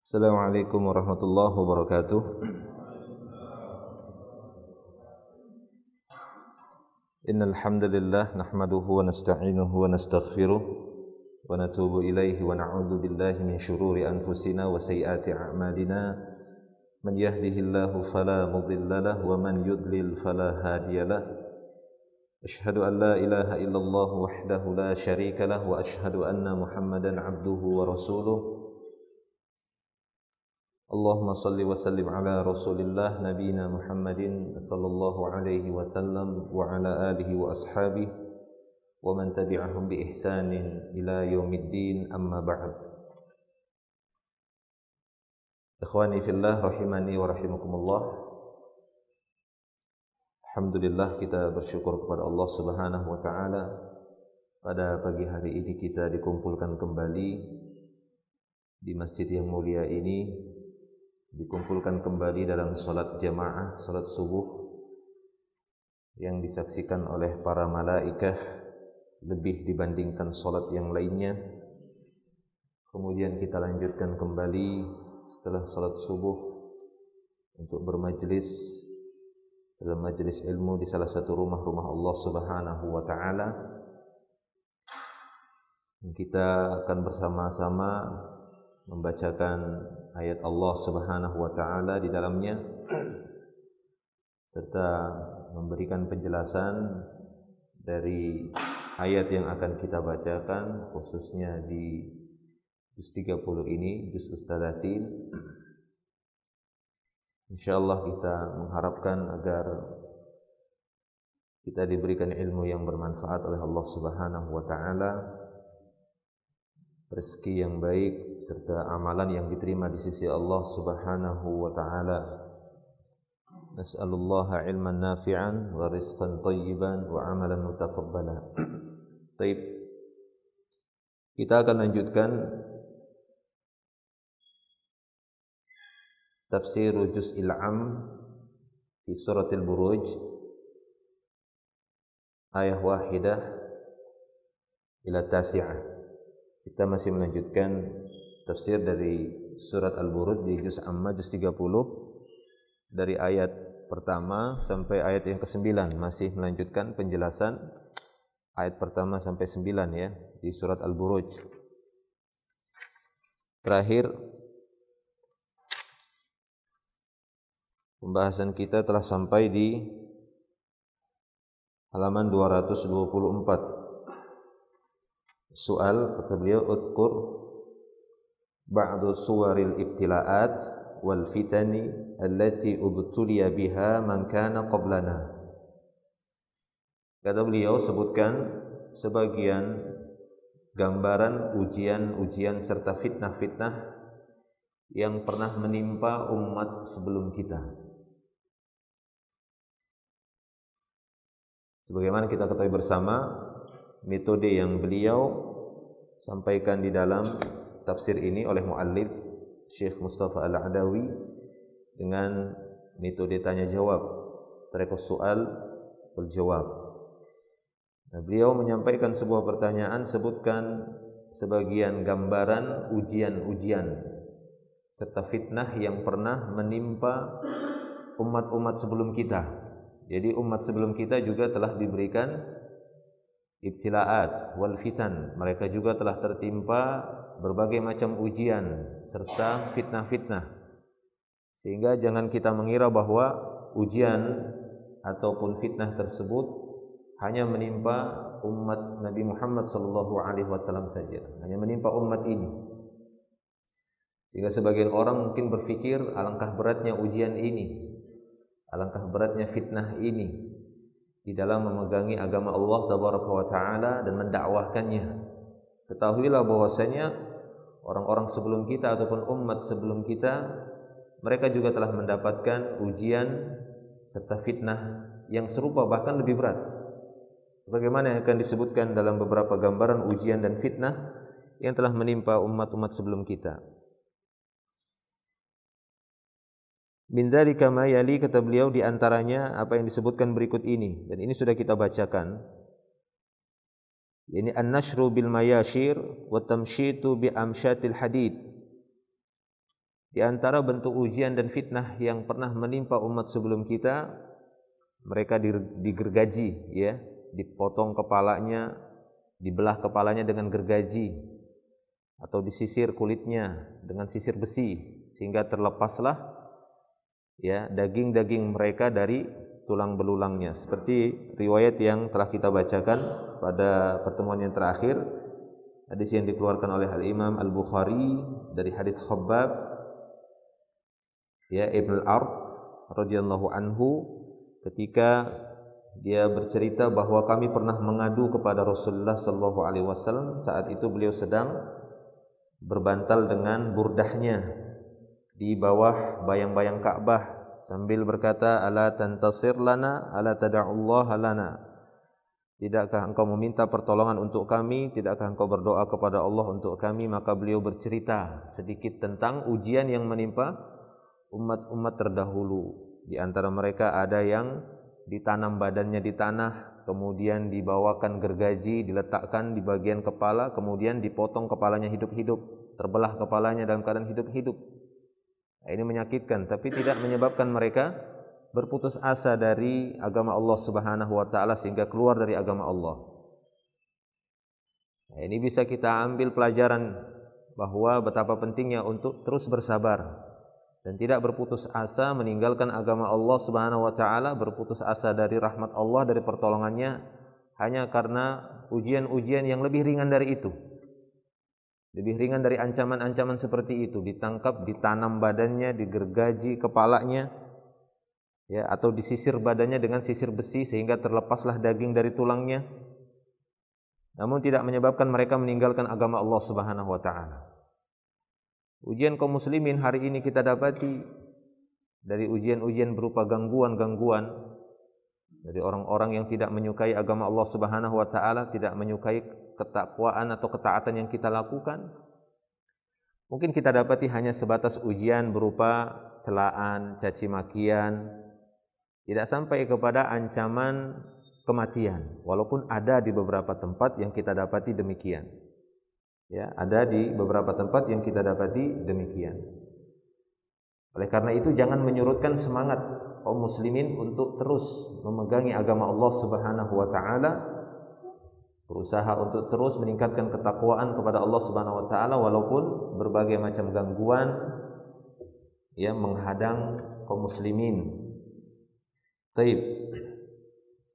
Assalamualaikum warahmatullahi wabarakatuh. Innal hamdalillah nahmaduhu wa nasta'inuhu wa nastaghfiruh wa natubu ilaihi wa na'udzu billahi min syururi anfusina wa sayyiati a'malina. Man yahdihillahu fala mudilla lahu wa man yudlil fala hadiyalah. Asyhadu an la ilaha illallah wahdahu la syarika lahu wa asyhadu anna Muhammadan 'abduhu wa rasuluh. Allahumma salli wa sallim ala Rasulillah nabiyina Muhammadin sallallahu alaihi wasallam wa ala alihi wa ashabihi wa man tabi'ahum bi ihsanin ila yaumiddin, amma ba'd. Ikhwani fillah rahimani wa rahimakumullah. Alhamdulillah, kita bersyukur kepada Allah Subhanahu wa taala pada pagi hari ini kita dikumpulkan kembali di masjid yang mulia ini, dikumpulkan kembali dalam salat jamaah, salat subuh yang disaksikan oleh para malaikah lebih dibandingkan salat yang lainnya. Kemudian kita lanjutkan kembali setelah salat subuh untuk bermajlis dalam majlis ilmu di salah satu rumah-rumah Allah Subhanahu wa taala. Kita akan bersama-sama membacakan ayat Allah Subhanahu wa taala di dalamnya serta memberikan penjelasan dari ayat yang akan kita bacakan, khususnya di juz 30 ini, juz As-Salatin. Insyaallah kita mengharapkan agar kita diberikan ilmu yang bermanfaat oleh Allah Subhanahu wa taala, rezeki yang baik serta amalan yang diterima di sisi Allah Subhanahu wa taala. Nas'alullaha ilman nafi'an wa rizqan thayyiban wa amalan mutaqabbala. Baik. Kita akan lanjutkan tafsir juz'il am di suratul Buruj, ayat wahidah ila tasi'ah. Kita masih melanjutkan tafsir dari surat Al-Buruj di juz Amma, juz 30, dari ayat pertama sampai ayat yang ke-9. Masih melanjutkan penjelasan ayat pertama sampai 9 ya, di surat Al-Buruj. Terakhir pembahasan kita telah sampai di halaman 224. Soal, kata beliau, uzkur ba'du suwaril ibtila'at wal fitani allati ubtuliya biha man kana qablana. Kata beliau, sebutkan sebagian gambaran ujian-ujian serta fitnah-fitnah yang pernah menimpa umat sebelum kita. Sebagaimana kita ketahui bersama, metode yang beliau sampaikan di dalam tafsir ini oleh muallif Syekh Mustafa Al-Adawi dengan metode tanya jawab, tariqus su'al wal jawab. Nah, beliau menyampaikan sebuah pertanyaan, sebutkan sebagian gambaran ujian-ujian serta fitnah yang pernah menimpa umat-umat sebelum kita. Jadi umat sebelum kita juga telah diberikan ibtila'at wal fitan. Mereka juga telah tertimpa berbagai macam ujian serta fitnah-fitnah. Sehingga jangan kita mengira bahwa ujian ataupun fitnah tersebut hanya menimpa umat Nabi Muhammad sallallahu alaihi wasallam saja, hanya menimpa umat ini. Sehingga sebagian orang mungkin berpikir alangkah beratnya ujian ini, alangkah beratnya fitnah ini di dalam memegangi agama Allah tabaraka wa taala dan mendakwahkannya. Ketahuilah bahwasanya orang-orang sebelum kita ataupun umat sebelum kita, mereka juga telah mendapatkan ujian serta fitnah yang serupa, bahkan lebih berat. Sebagaimana yang akan disebutkan dalam beberapa gambaran ujian dan fitnah yang telah menimpa umat-umat sebelum kita. Min dzalika ma yali, kata beliau, di antaranya apa yang disebutkan berikut ini, dan ini sudah kita bacakan. Ini an-nashru bil mayashir wa tamshitu bi amsyatil hadid. Di antara bentuk ujian dan fitnah yang pernah menimpa umat sebelum kita, mereka digergaji, ya, dipotong kepalanya, dibelah kepalanya dengan gergaji, atau disisir kulitnya dengan sisir besi, sehingga terlepaslah, ya, daging-daging mereka dari tulang belulangnya. Seperti riwayat yang telah kita bacakan pada pertemuan yang terakhir, hadis yang dikeluarkan oleh Al-Imam Al-Bukhari dari hadis Khabbab, ya, Ibn al-Ard radhiyallahu anhu, ketika dia bercerita bahwa kami pernah mengadu kepada Rasulullah sallallahu alaihi wasallam. Saat itu beliau sedang berbantal dengan burdahnya di bawah bayang-bayang Ka'bah sambil berkata, ala tantasir lana, ala tada'ullaha lana. Tidakkah engkau meminta pertolongan untuk kami? Tidakkah engkau berdoa kepada Allah untuk kami? Maka beliau bercerita sedikit tentang ujian yang menimpa umat-umat terdahulu. Di antara mereka ada yang ditanam badannya di tanah, kemudian dibawakan gergaji, diletakkan di bagian kepala, kemudian dipotong kepalanya hidup-hidup, terbelah kepalanya dalam keadaan hidup-hidup. Nah, ini menyakitkan, tapi tidak menyebabkan mereka berputus asa dari agama Allah Subhanahu wa taala sehingga keluar dari agama Allah. Nah, ini bisa kita ambil pelajaran bahwa betapa pentingnya untuk terus bersabar dan tidak berputus asa meninggalkan agama Allah Subhanahu wa taala, berputus asa dari rahmat Allah, dari pertolongannya hanya karena ujian-ujian yang lebih ringan dari itu. Lebih ringan dari ancaman-ancaman seperti itu, ditangkap, ditanam badannya, digergaji kepalanya, ya, atau disisir badannya dengan sisir besi sehingga terlepaslah daging dari tulangnya. Namun tidak menyebabkan mereka meninggalkan agama Allah Subhanahu wa taala. Ujian kaum muslimin hari ini kita dapati dari ujian-ujian berupa gangguan-gangguan dari orang-orang yang tidak menyukai agama Allah Subhanahu wa taala, tidak menyukai ketakwaan atau ketaatan yang kita lakukan. Mungkin kita dapati hanya sebatas ujian berupa celaan, caci makian, tidak sampai kepada ancaman kematian, walaupun ada di beberapa tempat yang kita dapati demikian. Ya, ada di beberapa tempat yang kita dapati demikian. Oleh karena itu jangan menyurutkan semangat kaum muslimin untuk terus memegangi agama Allah Subhanahu wa taala, berusaha untuk terus meningkatkan ketakwaan kepada Allah Subhanahu wa taala walaupun berbagai macam gangguan yang menghadang kaum muslimin. Baik.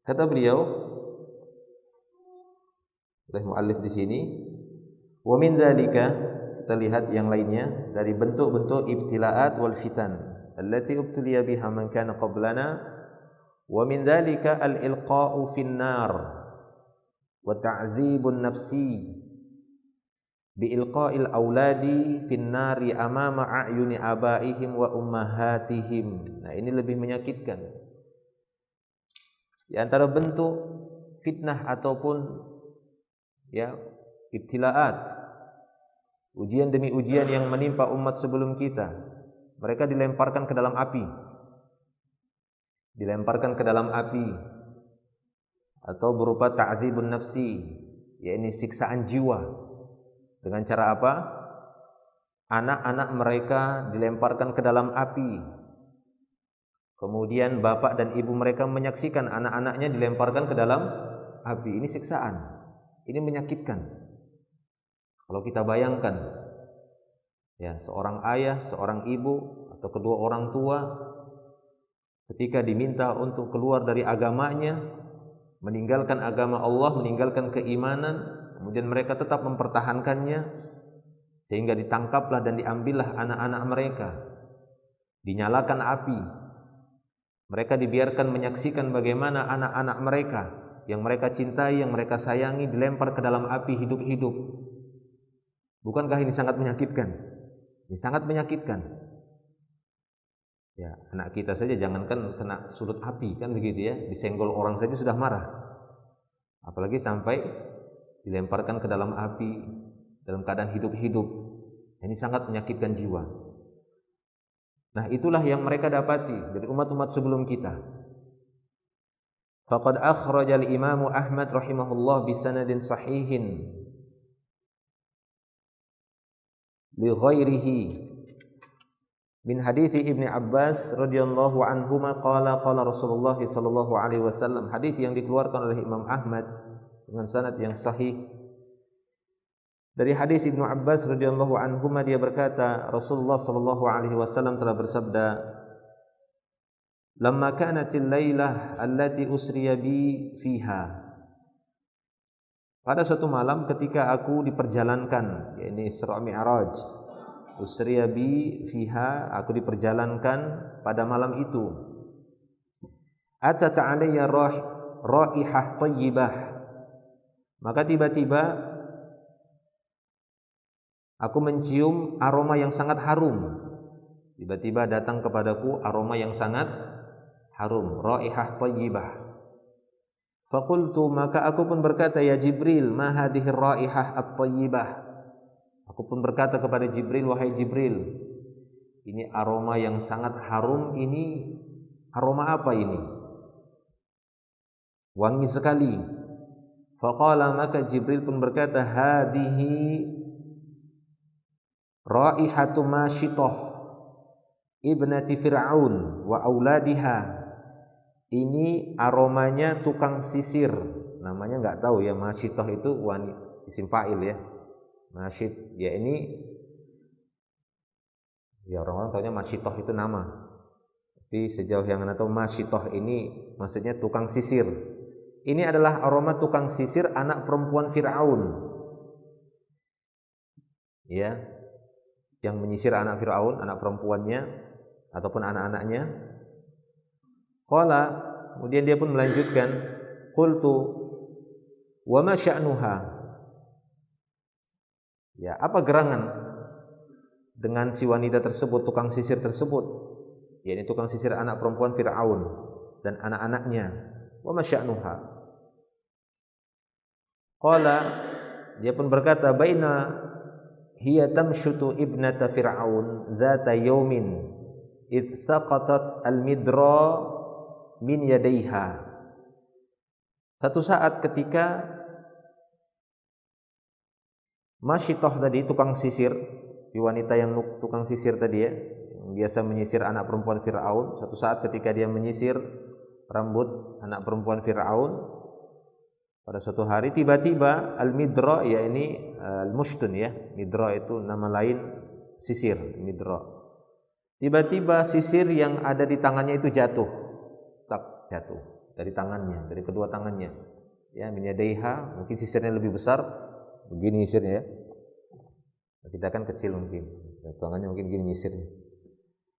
Kata beliau, oleh muallif di sini, wa min dzalika, kita lihat yang lainnya dari bentuk-bentuk ibtilaat wal fitan allati ubtuliya biha man kana qablana, wa min dzalika al-ilqa'u fin nar wa ta'dzibun nafsi bi ilqa'il auladi fin nari amama a'yuni abaihim wa ummahatihim. Nah, ini lebih menyakitkan. Di antara bentuk fitnah ataupun, ya, ibtilaat, ujian demi ujian yang menimpa umat sebelum kita, mereka dilemparkan ke dalam api. Dilemparkan ke dalam api atau berupa ta'dzibun nafsi, yakni siksaan jiwa. Dengan cara apa? Anak-anak mereka dilemparkan ke dalam api. Kemudian bapak dan ibu mereka menyaksikan anak-anaknya dilemparkan ke dalam api. Ini siksaan. Ini menyakitkan. Kalau kita bayangkan, ya, seorang ayah, seorang ibu, atau kedua orang tua ketika diminta untuk keluar dari agamanya, meninggalkan agama Allah, meninggalkan keimanan, kemudian mereka tetap mempertahankannya, sehingga ditangkaplah dan diambillah anak-anak mereka, dinyalakan api. Mereka dibiarkan menyaksikan bagaimana anak-anak mereka yang mereka cintai, yang mereka sayangi, dilempar ke dalam api hidup-hidup. Bukankah ini sangat menyakitkan? Ini sangat menyakitkan. Ya, anak kita saja jangankan kena sudut api, kan begitu ya, disenggol orang saja sudah marah. Apalagi sampai dilemparkan ke dalam api dalam keadaan hidup-hidup. Ini sangat menyakitkan jiwa. Nah, itulah yang mereka dapati dari umat-umat sebelum kita. Faqad akhraja al-Imam Ahmad rahimahullah bi sanadin sahihin li ghairihi min hadits Ibnu Abbas radhiyallahu anhuma qala qala Rasulullah sallallahu alaihi wasallam, hadis yang dikeluarkan oleh Imam Ahmad dengan sanad yang sahih dari hadis Ibnu Abbas radhiyallahu anhuma, dia berkata Rasulullah sallallahu alaihi wasallam telah bersabda, lamma kanatil lailah allati usriya bi fiha, pada suatu malam ketika aku diperjalankan, yakni Isra Mi'raj, usriya bi fiha, aku diperjalankan pada malam itu, atat alayya raihah thayyibah, maka tiba-tiba aku mencium aroma yang sangat harum. Tiba-tiba datang kepadaku aroma yang sangat harum, raihah thayyibah. Faqultu, maka aku pun berkata, ya Jibril, ma hadhihi raihah at-thayyibah. Aku pun berkata kepada Jibril, wahai Jibril, ini aroma yang sangat harum, ini aroma apa ini? Wangi sekali. Faqala, maka Jibril pun berkata, hadhihi raihatu Mashithah ibnati Fir'aun wa auladiha. Ini aromanya tukang sisir. Namanya enggak tahu ya, Mashithah itu isim fa'il ya. Mashith, ya ini ya orang-orang taunya Mashithah itu nama. Tapi sejauh yang anda tahu, Mashithah ini maksudnya tukang sisir. Ini adalah aroma tukang sisir anak perempuan Fir'aun. Ya, yang menyisir anak Fir'aun, anak perempuannya ataupun anak-anaknya. Qala, kemudian dia pun melanjutkan, qultu wa ma sya'nuha, ya apa gerangan dengan si wanita tersebut, tukang sisir tersebut, yakni tukang sisir anak perempuan Fir'aun dan anak-anaknya. Wa ma sya'nuha, qala, dia pun berkata, baina hiya tamshutu ibnata Fir'aun zata yawmin id saqatat al-midra min yadaiha. Satu saat ketika Mashithah tadi, tukang sisir, si wanita yang tukang sisir tadi ya, yang biasa menyisir anak perempuan Fir'aun, satu saat ketika dia menyisir rambut anak perempuan Fir'aun, pada suatu hari tiba-tiba al-midra, ya ini al-mushtun ya, midra itu nama lain sisir, midra. Tiba-tiba sisir yang ada di tangannya itu jatuh dari tangannya, dari kedua tangannya. Ya, min yadaiha, mungkin sisirnya lebih besar, begini sisirnya ya. Kita kan kecil mungkin, tangannya mungkin gini nyisirnya.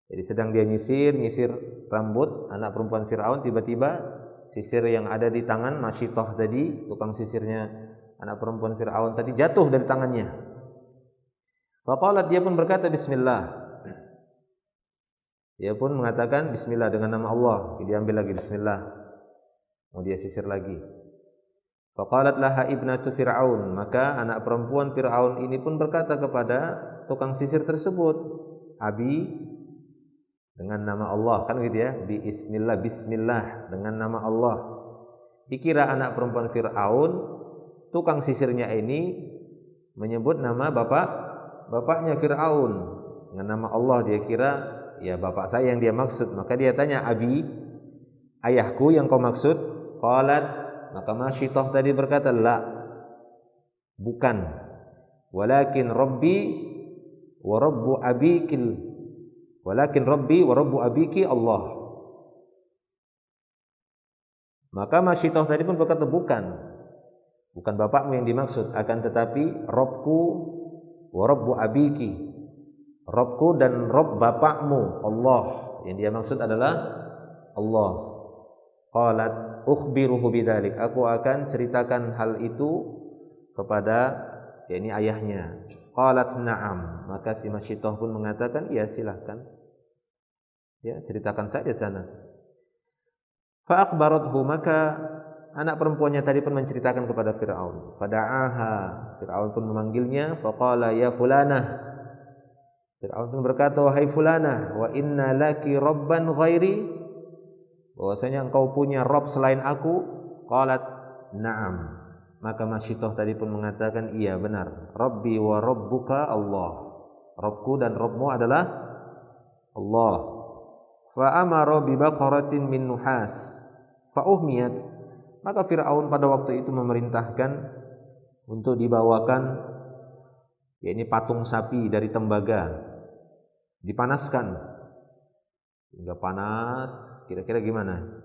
Jadi sedang dia nyisir rambut anak perempuan Fir'aun, tiba-tiba sisir yang ada di tangan Mashithah tadi, tukang sisirnya anak perempuan Fir'aun tadi, jatuh dari tangannya. Faqalat, dia pun berkata bismillah. Dia pun mengatakan bismillah, dengan nama Allah. Dia ambil lagi bismillah, mau dia sisir lagi. Faqalat laha ibnatu Fir'aun, maka anak perempuan Fir'aun ini pun berkata kepada tukang sisir tersebut, abi, dengan nama Allah, kan gitu ya, bismillah, bismillah, dengan nama Allah. Dikira anak perempuan Fir'aun, tukang sisirnya ini menyebut nama bapaknya Fir'aun dengan nama Allah. Dia kira ya bapak saya yang dia maksud, maka dia tanya, abi, ayahku yang kau maksud? Qalat, maka Mashithah tadi berkata, la, bukan, walakin rabbi wa rabbu abikil, walakin rabbi wa rabbu abiki Allah. Maka Mashithah tadi pun berkata, bukan bapakmu yang dimaksud, akan tetapi Rabbku wa rabbu abiki, Rabbku dan Rabb bapakmu Allah, yang dia maksud adalah Allah. Qalat ukhbiruhu bidzalik, aku akan ceritakan hal itu kepada yakni ayahnya. Qalat na'am, maka si Mashithah pun mengatakan, iya silahkan, ya ceritakan saja sana. Fa akhbarathu, maka anak perempuannya tadi pun menceritakan kepada Fir'aun. Fada'aha, Fir'aun pun memanggilnya. Faqala ya fulanah, Fir'aun pun berkata, wahai fulanah, wa inna laki rabban ghairi, bahwasanya engkau punya Rabb selain aku. Qalat na'am, maka Mashithah tadi pun mengatakan, iya benar, Rabbi wa rabbuka Allah, Rabbku dan Rabbmu adalah Allah. Fa amara bi baqaratin min nuhas fa uhmiyat. Maka Fir'aun pada waktu itu memerintahkan untuk dibawakan yakni patung sapi dari tembaga, dipanaskan hingga panas. Kira-kira gimana?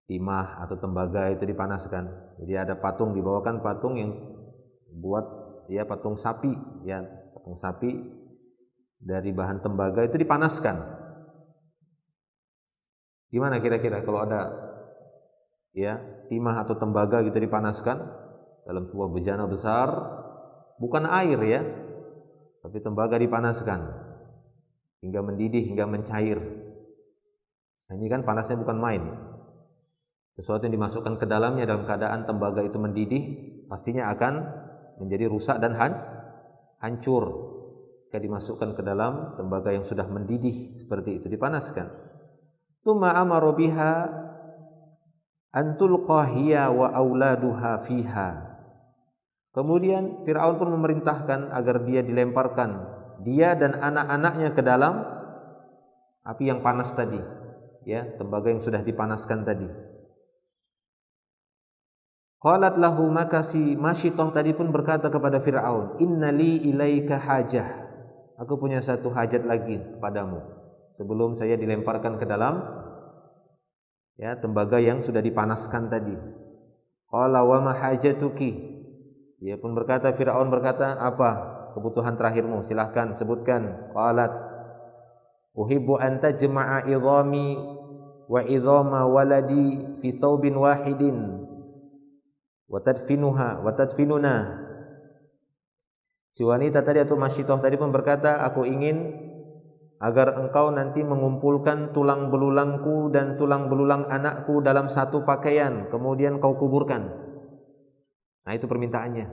Timah atau tembaga itu dipanaskan. Jadi ada patung, dibawakan patung yang buat ya patung sapi, ya patung sapi dari bahan tembaga itu dipanaskan. Gimana kira-kira kalau ada ya timah atau tembaga gitu dipanaskan dalam sebuah bejana besar, bukan air ya, tapi tembaga dipanaskan hingga mendidih, hingga mencair. Nah, ini kan panasnya bukan main. Sesuatu yang dimasukkan ke dalamnya dalam keadaan tembaga itu mendidih, pastinya akan menjadi rusak dan hancur. Jika dimasukkan ke dalam tembaga yang sudah mendidih seperti itu, dipanaskan. Tsumma amara biha an tulqa hiya wa auladuha fiha. Kemudian Fir'aun pun memerintahkan agar dia dilemparkan, dia dan anak-anaknya ke dalam api yang panas tadi, ya, tembaga yang sudah dipanaskan tadi. Qalat lahu, maka si Masyithah tadi pun berkata kepada Fir'aun, innali ilaika hajah, aku punya satu hajat lagi padamu sebelum saya dilemparkan ke dalam ya tembaga yang sudah dipanaskan tadi. Qala wa ma hajatuki, dia pun berkata, Fir'aun berkata, apa kebutuhan terakhirmu, silahkan sebutkan. Qalat uhibbu an tajma'a idhami wa idhama waladi fi thawbin wahidin wa tadfinuna. Si wanita tadi atau Masyithah tadi pun berkata, aku ingin agar engkau nanti mengumpulkan tulang belulangku dan tulang belulang anakku dalam satu pakaian, kemudian kau kuburkan. Nah, itu permintaannya,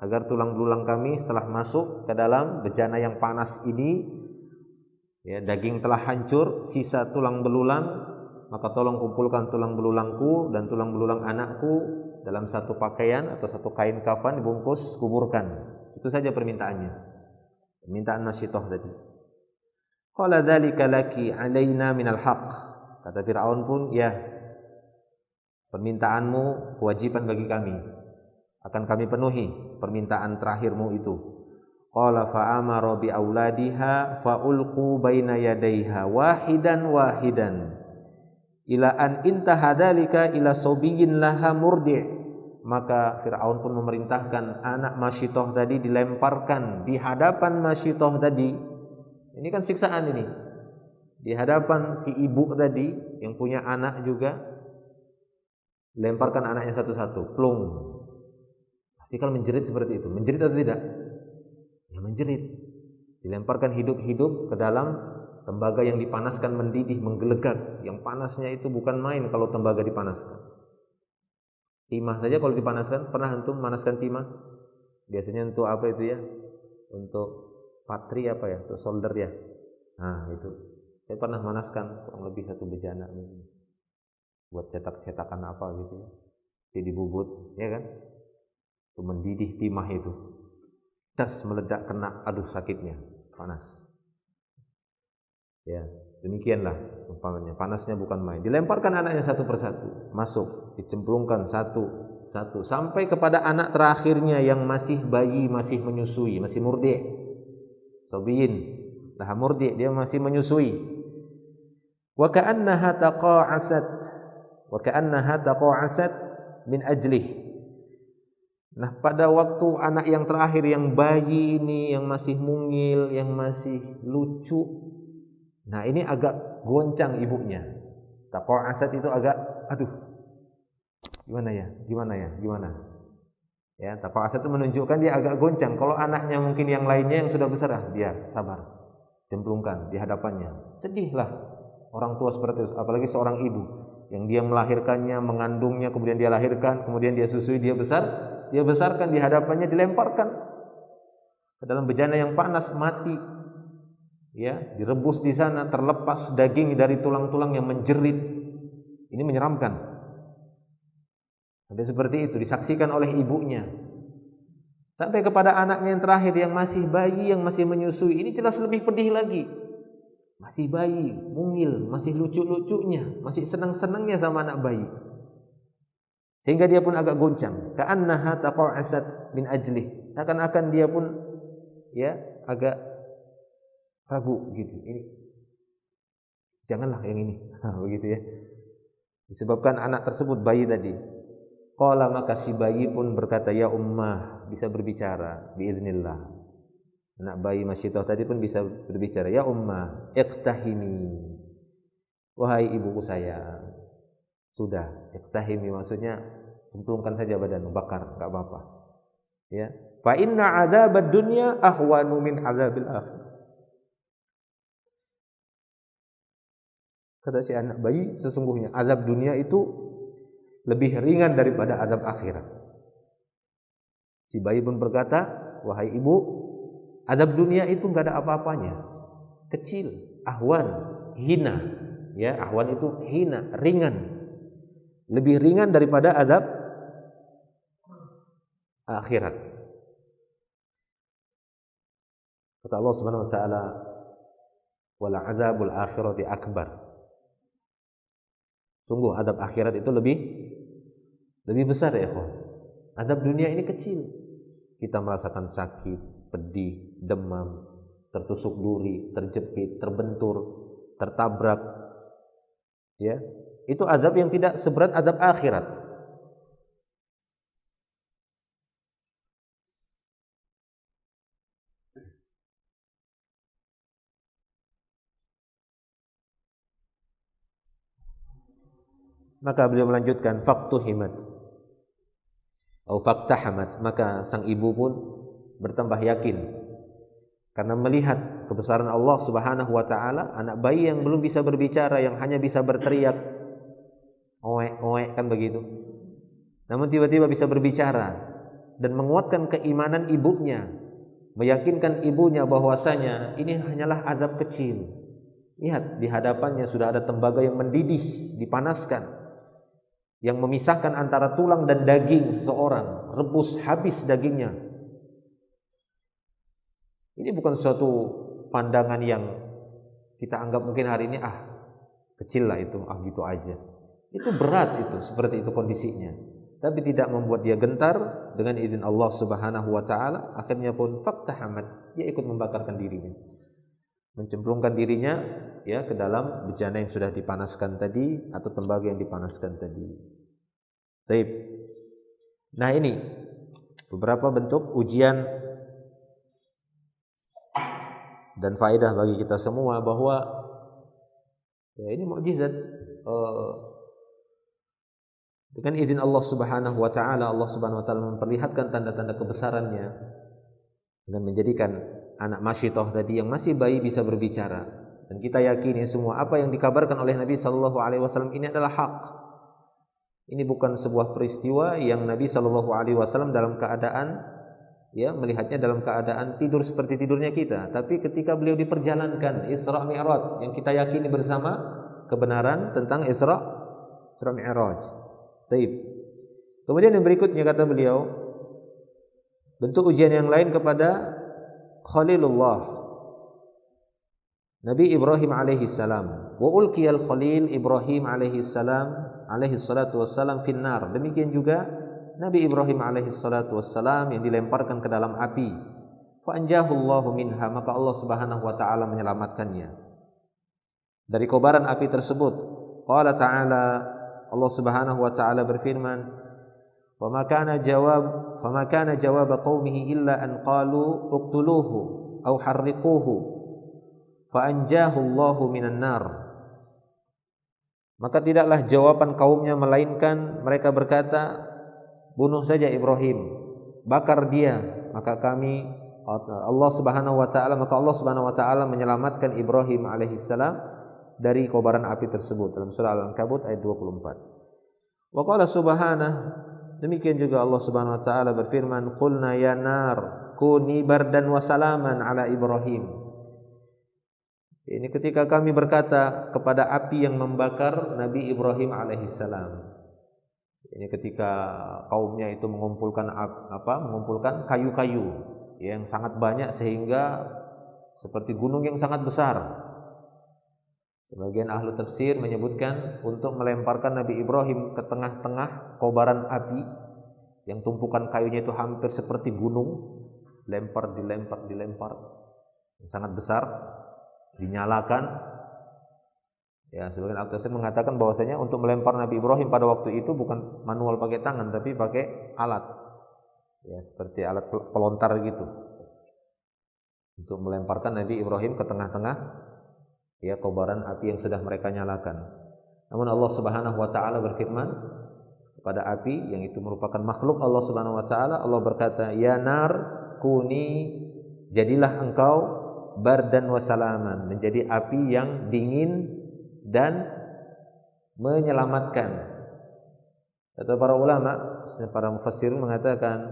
agar tulang belulang kami setelah masuk ke dalam bejana yang panas ini, ya, daging telah hancur, sisa tulang belulang, maka tolong kumpulkan tulang belulangku dan tulang belulang anakku dalam satu pakaian atau satu kain kafan, dibungkus, kuburkan. Itu saja permintaannya, permintaan Masyithah tadi. Qala dzalika laki alaina minal haqq. Kata Fir'aun pun, ya, permintaanmu kewajiban bagi kami, akan kami penuhi permintaan terakhirmu itu. Qala fa amara bi auladiha fa ulqu baina yadayha wahidan ila an intaha dzalika ila sabiyyin laha murdi'. Maka Fir'aun pun memerintahkan anak Masyithah tadi dilemparkan di hadapan Masyithah tadi. Ini kan siksaan ini. Di hadapan si ibu tadi yang punya anak juga, lemparkan anaknya satu-satu, plung. Pasti kan menjerit seperti itu. Menjerit atau tidak? Ya, menjerit. Dilemparkan hidup-hidup ke dalam tembaga yang dipanaskan, mendidih, menggelegak. Yang panasnya itu bukan main kalau tembaga dipanaskan. Timah saja kalau dipanaskan, pernah antum manaskan timah? Biasanya untuk apa itu ya? Untuk patri apa ya? Untuk solder ya. Nah, itu. Saya pernah manaskan kurang lebih satu bejana ini. Buat cetak-cetakan apa gitu ya. Jadi bubut, ya kan? Itu mendidih timah itu. Tas meledak kena, aduh sakitnya, panas. Ya, demikianlah umpamanya, panasnya bukan main. Dilemparkan anaknya satu persatu, masuk, dicemplungkan satu-satu sampai kepada anak terakhirnya yang masih bayi, masih menyusui, masih murdi'. Sabiyin, lah murdi', dia masih menyusui. Wa ka'annaha taqa'asat min ajlih. Nah, pada waktu anak yang terakhir yang bayi ini, yang masih mungil, yang masih lucu, nah ini agak goncang ibunya. Taqa'asat itu agak, aduh, gimana ya. Ya, taqa'asat itu menunjukkan dia agak goncang. Kalau anaknya mungkin yang lainnya yang sudah besar, biar sabar, cemplungkan di hadapannya. Sedihlah orang tua seperti itu, apalagi seorang ibu yang dia melahirkannya, mengandungnya, kemudian dia lahirkan, kemudian dia susui, dia besarkan di hadapannya, dilemparkan ke dalam bejana yang panas, mati. Ya, direbus di sana, terlepas daging dari tulang-tulang yang menjerit. Ini menyeramkan. Ada seperti itu, disaksikan oleh ibunya. Sampai kepada anaknya yang terakhir yang masih bayi, yang masih menyusui. Ini jelas lebih pedih lagi. Masih bayi, mungil, masih lucu-lucunya, masih senang-senangnya sama anak bayi. Sehingga dia pun agak goncang. Ka'annaha taqa'asat min ajlih. Seakan-akan dia pun ya agak ragu gitu. Ini janganlah yang ini. Begitu ya. Disebabkan anak tersebut bayi tadi. Qala, maka si bayi pun berkata, ya ummah, bisa berbicara biiznillah. Anak bayi Masyitoh tadi pun bisa berbicara, ya ummah, iqtahimi. Wahai ibuku sayang. Sudah, iqtahimi maksudnya cemplungkan saja badanmu, bakar, enggak apa-apa. Ya. Fa inna 'adzabad dunya ahwanu min 'adzabil akhirah. Kata si anak bayi, sesungguhnya azab dunia itu lebih ringan daripada azab akhirat. Si bayi pun berkata, wahai ibu, azab dunia itu enggak ada apa-apanya. Kecil, ahwan, hina. Ya, ahwan itu hina, ringan. Lebih ringan daripada azab akhirat. Kata Allah Subhanahu wa taala, wala azabul akhirati akbar. Sungguh azab akhirat itu lebih besar ya ikhwan. Azab dunia ini kecil. Kita merasakan sakit, pedih, demam, tertusuk duri, terjepit, terbentur, tertabrak. Ya. Itu azab yang tidak seberat azab akhirat. Maka beliau melanjutkan, faktuhimat atau faktahamat, maka sang ibu pun bertambah yakin karena melihat kebesaran Allah Subhanahu wa taala. Anak bayi yang belum bisa berbicara, yang hanya bisa berteriak oek oek kan begitu, namun tiba-tiba bisa berbicara dan menguatkan keimanan ibunya, meyakinkan ibunya bahwasanya ini hanyalah azab kecil. Lihat, di hadapannya sudah ada tembaga yang mendidih, dipanaskan, yang memisahkan antara tulang dan daging seseorang, rebus habis dagingnya. Ini bukan suatu pandangan yang kita anggap mungkin hari ini kecil lah itu, gitu aja. Itu berat itu, seperti itu kondisinya. Tapi tidak membuat dia gentar. Dengan izin Allah Subhanahu wa taala, akhirnya pun faktahamat, dia ikut membakarkan dirinya, mencemplungkan dirinya ya ke dalam bejana yang sudah dipanaskan tadi atau tembaga yang dipanaskan tadi. Baik. Nah, ini beberapa bentuk ujian dan faedah bagi kita semua bahwa ya ini mukjizat. Dengan izin Allah Subhanahu wa taala, Allah Subhanahu wa taala memperlihatkan tanda-tanda kebesarannya dengan menjadikan anak Masyitoh tadi yang masih bayi bisa berbicara. Dan kita yakini semua apa yang dikabarkan oleh Nabi sallallahu alaihi wasallam ini adalah hak. Ini bukan sebuah peristiwa yang Nabi sallallahu alaihi wasallam dalam keadaan ya melihatnya dalam keadaan tidur seperti tidurnya kita, tapi ketika beliau diperjalankan Isra Mi'raj yang kita yakini bersama kebenaran tentang Isra Mi'raj. Baik. Kemudian yang berikutnya kata beliau, bentuk ujian yang lain kepada Khalilullah Nabi Ibrahim alaihi salam. Wa ulqiyal Khalil Ibrahim alaihi salam alaihi salatu wassalam finnar. Demikian juga Nabi Ibrahim alaihi salatu wassalam yang dilemparkan ke dalam api. Fa anjahullahu minha, maka Allah Subhanahu wa taala menyelamatkannya dari kobaran api tersebut. Qala ta'ala, Allah Subhanahu wa taala berfirman, "Wa ma kana jawab qaumihi illa an qalu uqtuluhu aw harriquhu fa anjahu Allahu minan nar." Maka tidaklah jawaban kaumnya melainkan mereka berkata, bunuh saja Ibrahim, bakar dia, maka Allah Subhanahu wa taala menyelamatkan Ibrahim alaihi salam dari kobaran api tersebut dalam surah Al-Ankabut ayat 24. Wa qala subhanahu, demikian juga Allah Subhanahu wa taala berfirman, qulna ya nar kuni bardan wa salaman ala Ibrahim. Ini ketika kami berkata kepada api yang membakar Nabi Ibrahim alaihi salam. Ini ketika kaumnya itu mengumpulkan kayu-kayu yang sangat banyak sehingga seperti gunung yang sangat besar. Sebagian ahlu tafsir menyebutkan untuk melemparkan Nabi Ibrahim ke tengah-tengah kobaran api yang tumpukan kayunya itu hampir seperti gunung, dilempar, sangat besar, dinyalakan. Ya, sebagian ahlu tafsir mengatakan bahwasanya untuk melempar Nabi Ibrahim pada waktu itu bukan manual pakai tangan, tapi pakai alat, ya seperti alat pelontar gitu, untuk melemparkan Nabi Ibrahim ke tengah-tengah ya kobaran api yang sudah mereka nyalakan. Namun Allah Subhanahu wa taala berfirman kepada api yang itu merupakan makhluk Allah Subhanahu wa taala. Allah berkata, "Ya nar kuni, jadilah engkau bardan wa salaman, menjadi api yang dingin dan menyelamatkan." Kata para ulama, para mufassirun mengatakan,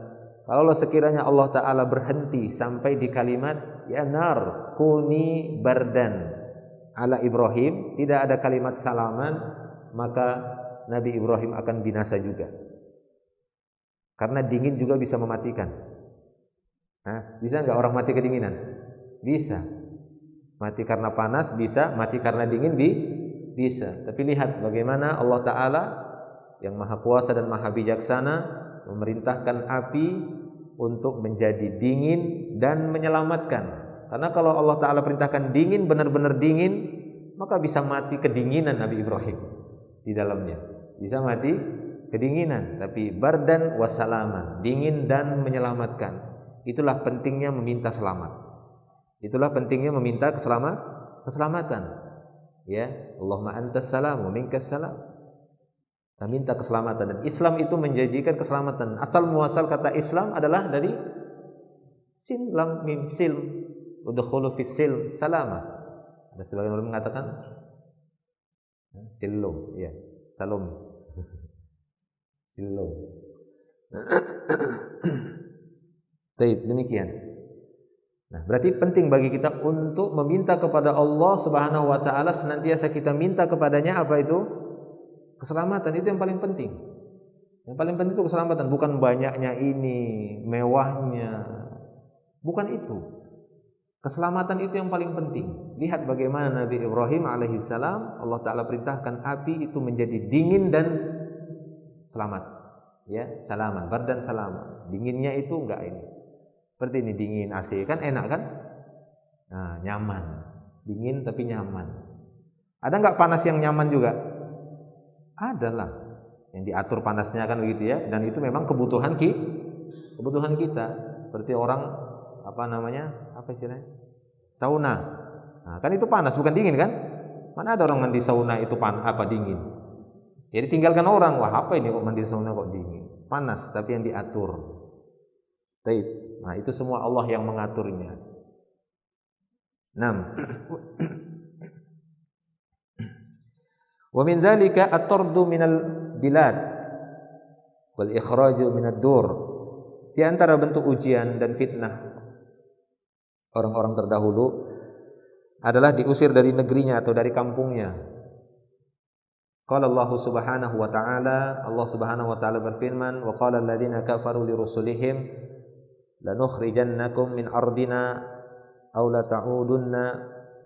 kalau sekiranya Allah taala berhenti sampai di kalimat ya nar kuni bardan ala Ibrahim, tidak ada kalimat salaman, maka Nabi Ibrahim akan binasa juga. Karena dingin juga bisa mematikan. Bisa nggak orang mati kedinginan? Bisa. Mati karena panas bisa, mati karena dingin bisa. Tapi lihat bagaimana Allah Ta'ala yang maha kuasa dan maha bijaksana memerintahkan api untuk menjadi dingin dan menyelamatkan. Karena kalau Allah Ta'ala perintahkan dingin, benar-benar dingin, maka bisa mati kedinginan Nabi Ibrahim di dalamnya. Bisa mati kedinginan. Tapi bardan wassalaman, dingin dan menyelamatkan. Itulah pentingnya meminta selamat. Itulah pentingnya meminta keselamatan. Ya, Allahumma antas salam wa minkas salam. Kita minta keselamatan. Dan Islam itu menjanjikan keselamatan. Asal muasal kata Islam adalah dari sin lam mim silm. Udkhulu fis silm salama. Ada sebagian orang mengatakan silum, ya, salum. Silum. Baik, demikian. Nah, berarti penting bagi kita untuk meminta kepada Allah Subhanahu wa taala, senantiasa kita minta kepadanya apa itu? Keselamatan. Itu yang paling penting. Yang paling penting itu keselamatan, bukan banyaknya ini, mewahnya. Bukan itu. Keselamatan itu yang paling penting. Lihat bagaimana Nabi Ibrahim alaihissalam, Allah Ta'ala perintahkan api itu menjadi dingin dan selamat. Ya, salaman, bardan salaman. Dinginnya itu enggak ini. Seperti ini dingin AC kan enak kan? Nah, nyaman. Dingin tapi nyaman. Ada enggak panas yang nyaman juga? Adalah. Yang diatur panasnya kan begitu ya. Dan itu memang kebutuhan kita. Seperti orang apa istilahnya? Sauna. Nah, kan itu panas bukan dingin kan? Mana ada orang mandi sauna itu dingin? Jadi tinggalkan orang, wah apa ini kok mandi sauna kok dingin? Panas tapi yang diatur. Baik. Nah, itu semua Allah yang mengaturnya. 6. Wa min dzalika at-tardu minal bilad wal ikhraju minad dur. Di antara bentuk ujian dan fitnah orang-orang terdahulu adalah diusir dari negerinya atau dari kampungnya. Qala Allah Subhanahu wa ta'ala, Allah Subhanahu wa ta'ala berfirman, wa qala alladziina kafaru li rusulihim lanukhrijannakum min ardina aw la ta'udunna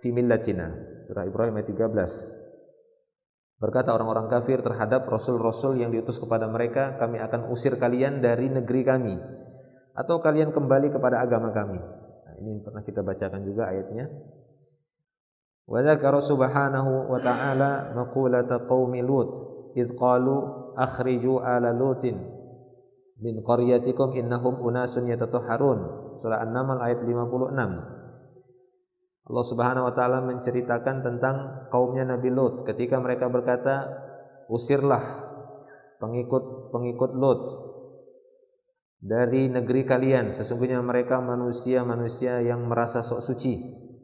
fi millatina. Surah Ibrahim ayat 13. Berkata orang-orang kafir terhadap rasul-rasul yang diutus kepada mereka, kami akan usir kalian dari negeri kami atau kalian kembali kepada agama kami. Ini pernah kita bacakan juga ayatnya. Wa dzakara subhanahu wa ta'ala maqulata qaumi Lut idz qalu akhriju ala Lutin min qaryatikum innahum unasun yatatahharun. Surah An-Naml ayat 56. Allah Subhanahu wa taala menceritakan tentang kaumnya Nabi Lut ketika mereka berkata, usirlah pengikut Lut dari negeri kalian, sesungguhnya mereka manusia-manusia yang merasa sok suci,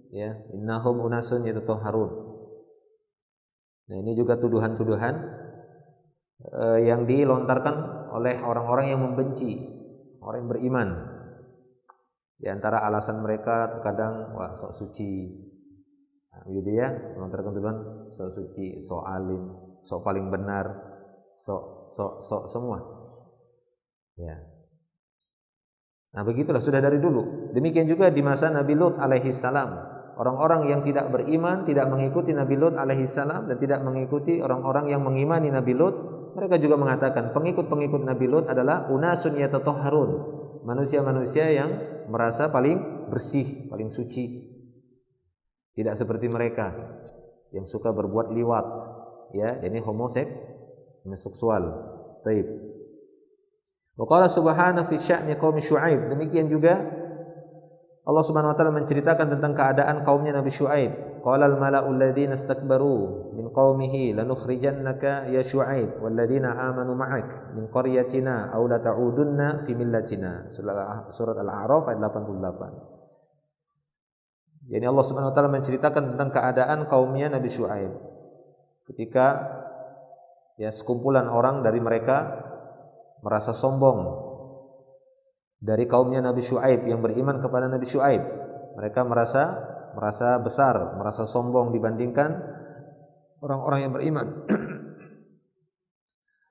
ya, innahum unasun yatatahharun. Nah, ini juga tuduhan-tuduhan yang dilontarkan oleh orang-orang yang membenci orang yang beriman. Di antara alasan mereka terkadang sok suci, nah, gitu ya, melontarkan tuduhan sok suci, sok alim, sok paling benar, sok semua, ya. Nah, begitulah sudah dari dulu. Demikian juga di masa Nabi Lut alaihi salam. orang-orang yang tidak beriman, tidak mengikuti Nabi Lut alaihi salam dan tidak mengikuti orang-orang yang mengimani Nabi Lut, mereka juga mengatakan pengikut-pengikut Nabi Lut adalah unasun yatatahharun, manusia-manusia yang merasa paling bersih, paling suci. Tidak seperti mereka yang suka berbuat liwat, ya, ini homoseksual. Baik. Wa qala subhanahu fi sya'ni qaumi Syuaib. Demikian juga Allah Subhanahu wa taala menceritakan tentang keadaan kaumnya Nabi Syuaib. Qala al-mala'u alladziina istakbaru min qaumihi lanukhrijannaka ya Syuaib walladziina aamanu ma'ak min qaryatina aw la ta'udunna fi millatina. Surat Al-A'raf ayat 88. Jadi Allah Subhanahu wa taala menceritakan tentang keadaan kaumnya Nabi Syuaib. Ketika ya sekumpulan orang dari mereka merasa sombong dari kaumnya Nabi Syuaib yang beriman kepada Nabi Syuaib. Mereka merasa besar, merasa sombong dibandingkan orang-orang yang beriman.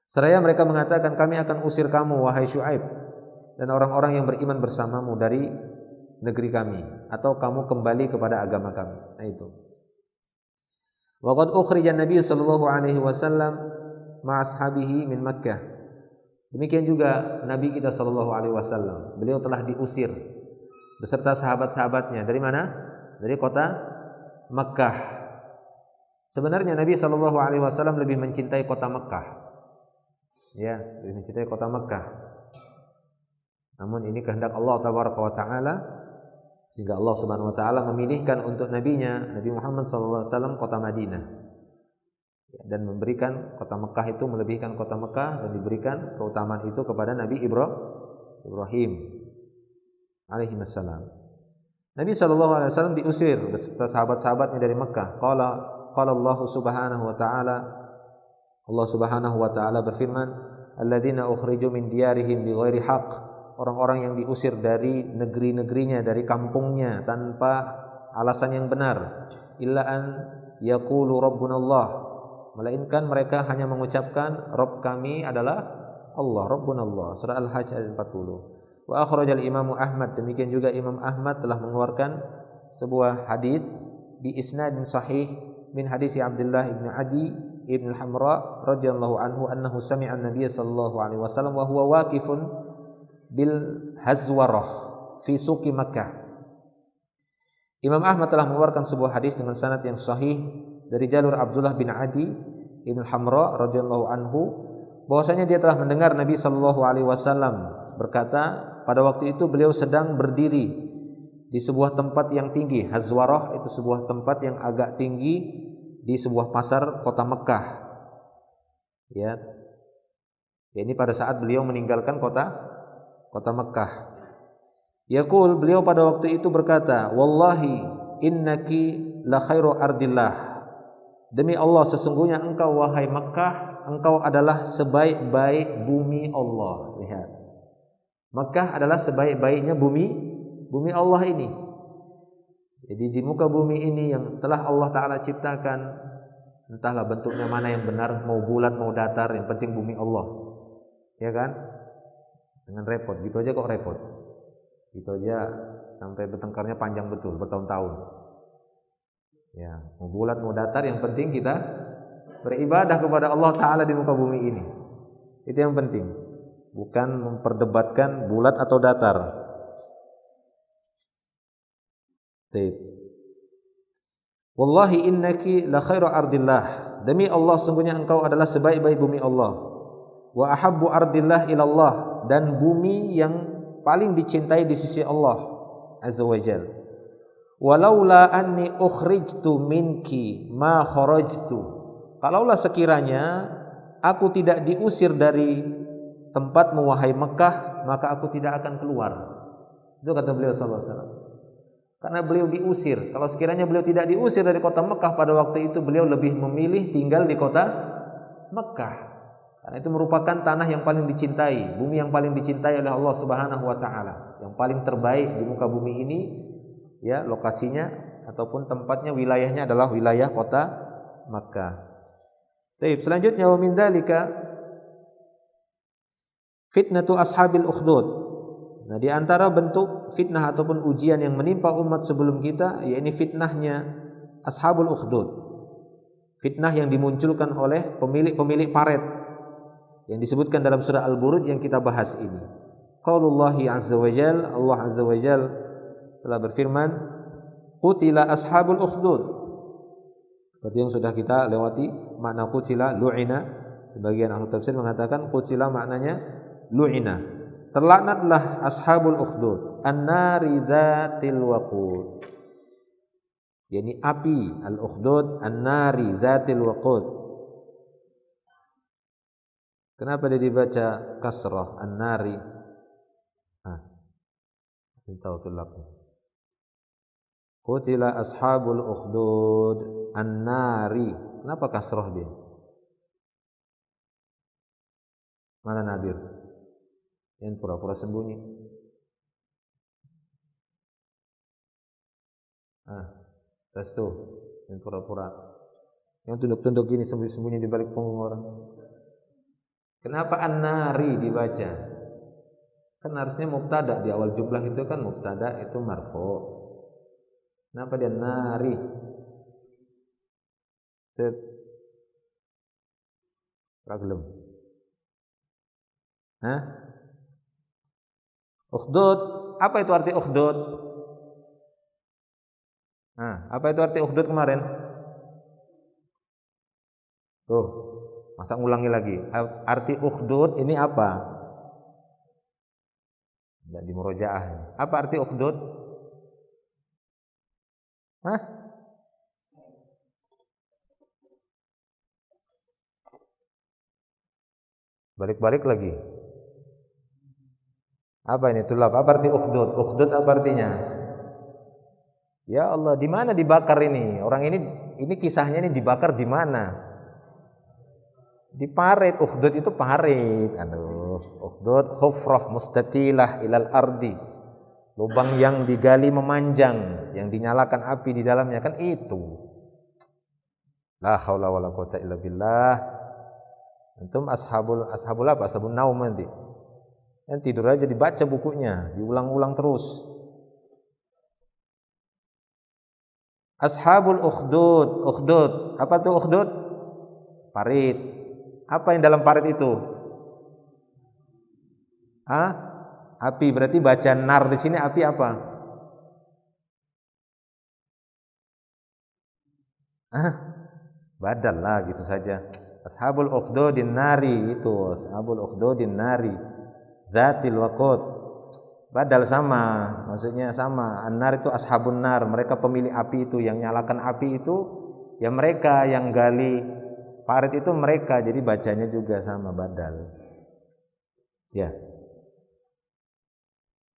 Seraya mereka mengatakan, kami akan usir kamu wahai Syuaib dan orang-orang yang beriman bersamamu dari negeri kami, atau kamu kembali kepada agama kami. Nah itu. Wa qad ukhrija an-nabiy sallallahu alaihi wasallam ma'a ashabihi min Makkah. Demikian juga Nabi kita sallallahu alaihi wasallam, beliau telah diusir beserta sahabat-sahabatnya dari mana? Dari kota Makkah. Sebenarnya Nabi sallallahu alaihi wasallam lebih mencintai kota Makkah. Ya, lebih mencintai kota Makkah. Namun ini kehendak Allah tabaraka wa taala, sehingga Allah Subhanahu wa taala memilihkan untuk nabinya Nabi Muhammad sallallahu alaihi wasallam kota Madinah. Dan memberikan kota Mekah itu melebihkan kota Mekah dan diberikan keutamaan itu kepada Nabi Ibrahim alaihi wassalam. Nabi sallallahu alaihi wasallam diusir beserta sahabat-sahabatnya dari Mekah. Qala Allah Subhanahu wa taala, Allah Subhanahu wa taala berfirman, alladzina ukhriju min diyarihim bighairi haqq, orang-orang yang diusir dari negeri-negerinya, dari kampungnya tanpa alasan yang benar, illa an yaqulu rabbunallah, melainkan mereka hanya mengucapkan Rabb kami adalah Allah, Rabbunallah. Surah Al-Hajj ayat 40. Wa akhrajal Imam Ahmad, demikian juga Imam Ahmad telah mengeluarkan sebuah hadis bi isnadin sahih min hadis Abdullah ibn Adi ibn al-Hamra radhiyallahu anhu annahu sami'a an-nabiy sallallahu alaihi wasallam wa huwa waqifun bil Hazwarah fi suqi Makkah. Imam Ahmad telah mengeluarkan sebuah hadis dengan sanad yang sahih dari jalur Abdullah bin Adi ibn Hamra radhiyallahu anhu, bahwasanya dia telah mendengar Nabi sallallahu alaihi wasallam berkata, pada waktu itu beliau sedang berdiri di sebuah tempat yang tinggi. Hazwarah itu sebuah tempat yang agak tinggi di sebuah pasar kota Mekah. Ya. Ini pada saat beliau meninggalkan kota Mekah. Yaqul, beliau pada waktu itu berkata, wallahi innaki la khairu ardillah, demi Allah sesungguhnya engkau wahai Makkah, engkau adalah sebaik-baik bumi Allah. Lihat, Makkah adalah sebaik-baiknya bumi Allah ini. Jadi di muka bumi ini yang telah Allah Ta'ala ciptakan, entahlah bentuknya mana yang benar, mau bulat mau datar, yang penting bumi Allah. Ya kan? Dengan repot, gitu aja kok repot. Gitu aja sampai bertengkarnya panjang betul, bertahun-tahun. Ya, mau bulat mau datar, yang penting kita beribadah kepada Allah Ta'ala di muka bumi ini. Itu yang penting, bukan memperdebatkan bulat atau datar. Wallahi innaki la khairu ardillah, demi Allah sungguhnya engkau adalah sebaik-baik bumi Allah. Wa ahabbu ardillah ilallah, dan bumi yang paling dicintai di sisi Allah azza wa jalla. Walaula anni ukhrijtu minki ma kharajtu, kalaulah sekiranya aku tidak diusir dari tempatmu wahai Mekah, maka aku tidak akan keluar. Itu kata beliau sallallahu alaihi wasallam. Karena beliau diusir. Kalau sekiranya beliau tidak diusir dari kota Mekah pada waktu itu, beliau lebih memilih tinggal di kota Mekah. Karena itu merupakan tanah yang paling dicintai, bumi yang paling dicintai oleh Allah Subhanahu wa taala, yang paling terbaik di muka bumi ini. Ya, lokasinya ataupun tempatnya, wilayahnya adalah wilayah kota Makkah. Baik, selanjutnya wa min dzalika fitnatu ashabil ukhdud. Nah, di antara bentuk fitnah ataupun ujian yang menimpa umat sebelum kita, yakni fitnahnya ashabul ukhdud. Fitnah yang dimunculkan oleh pemilik-pemilik paret yang disebutkan dalam surah Al-Buruj yang kita bahas ini. Qaulullahi azza wa jalla, Allah azza wa jalla telah berfirman, qutila ashabul ukhdud. Seperti yang sudah kita lewati, makna qutila lu'ina. Sebagian ahli tafsir mengatakan qutila maknanya lu'ina. Terlaknatlah ashabul ukhdud, an-nari dzatil waqud. Yani api al-ukhdud, an-nari dzatil waqud. Kenapa dia dibaca kasrah an-nari? Tahu tulaknya. Qutila ashabul ukhdud an-nari. Kenapa kasrah dia? Mana Nadir? Yang pura-pura sembunyi. Tas tuh, yang pura-pura. Yang tunduk-tunduk gini sembunyi-sembunyi di balik punggung orang. Kenapa an-nari dibaca? Kan harusnya mubtada, di awal jumlah itu kan mubtada itu marfu. Kenapa dia nari? Problem. Ukhdud, apa itu arti ukhdud? Apa itu arti ukhdud kemarin? Tuh, masa ngulangi lagi. Arti ukhdud ini apa? Enggak di murojaah. Apa arti ukhdud? Balik-balik lagi. Apa ini tulab? Apa arti ukhdud? Ukhdud apa artinya? Ya Allah, di mana dibakar ini? Orang ini kisahnya ini dibakar di mana? Di parit. Ukhdud itu parit. Aduh, ukhdud khufrah mustatilah ilal ardi. Lubang yang digali memanjang, yang dinyalakan api di dalamnya, kan itu. La haula wala quwata illa billah. Antum ashabul apa? Ashabun naum nanti. Yang tidur aja dibaca bukunya, diulang-ulang terus. Ashabul ukhdud. Ukhdud, apa tuh ukhdud? Parit. Apa yang dalam parit itu? Api. Berarti baca nar di sini api apa? Badal lah gitu saja. Ashabul ukhdudin nari itu, ashabul ukhdudin nari dzatil waqud. Badal sama, maksudnya sama. An-nar itu ashabun nar, mereka pemilik api itu, yang nyalakan api itu ya mereka, yang gali parit itu mereka, jadi bacanya juga sama, badal. Ya.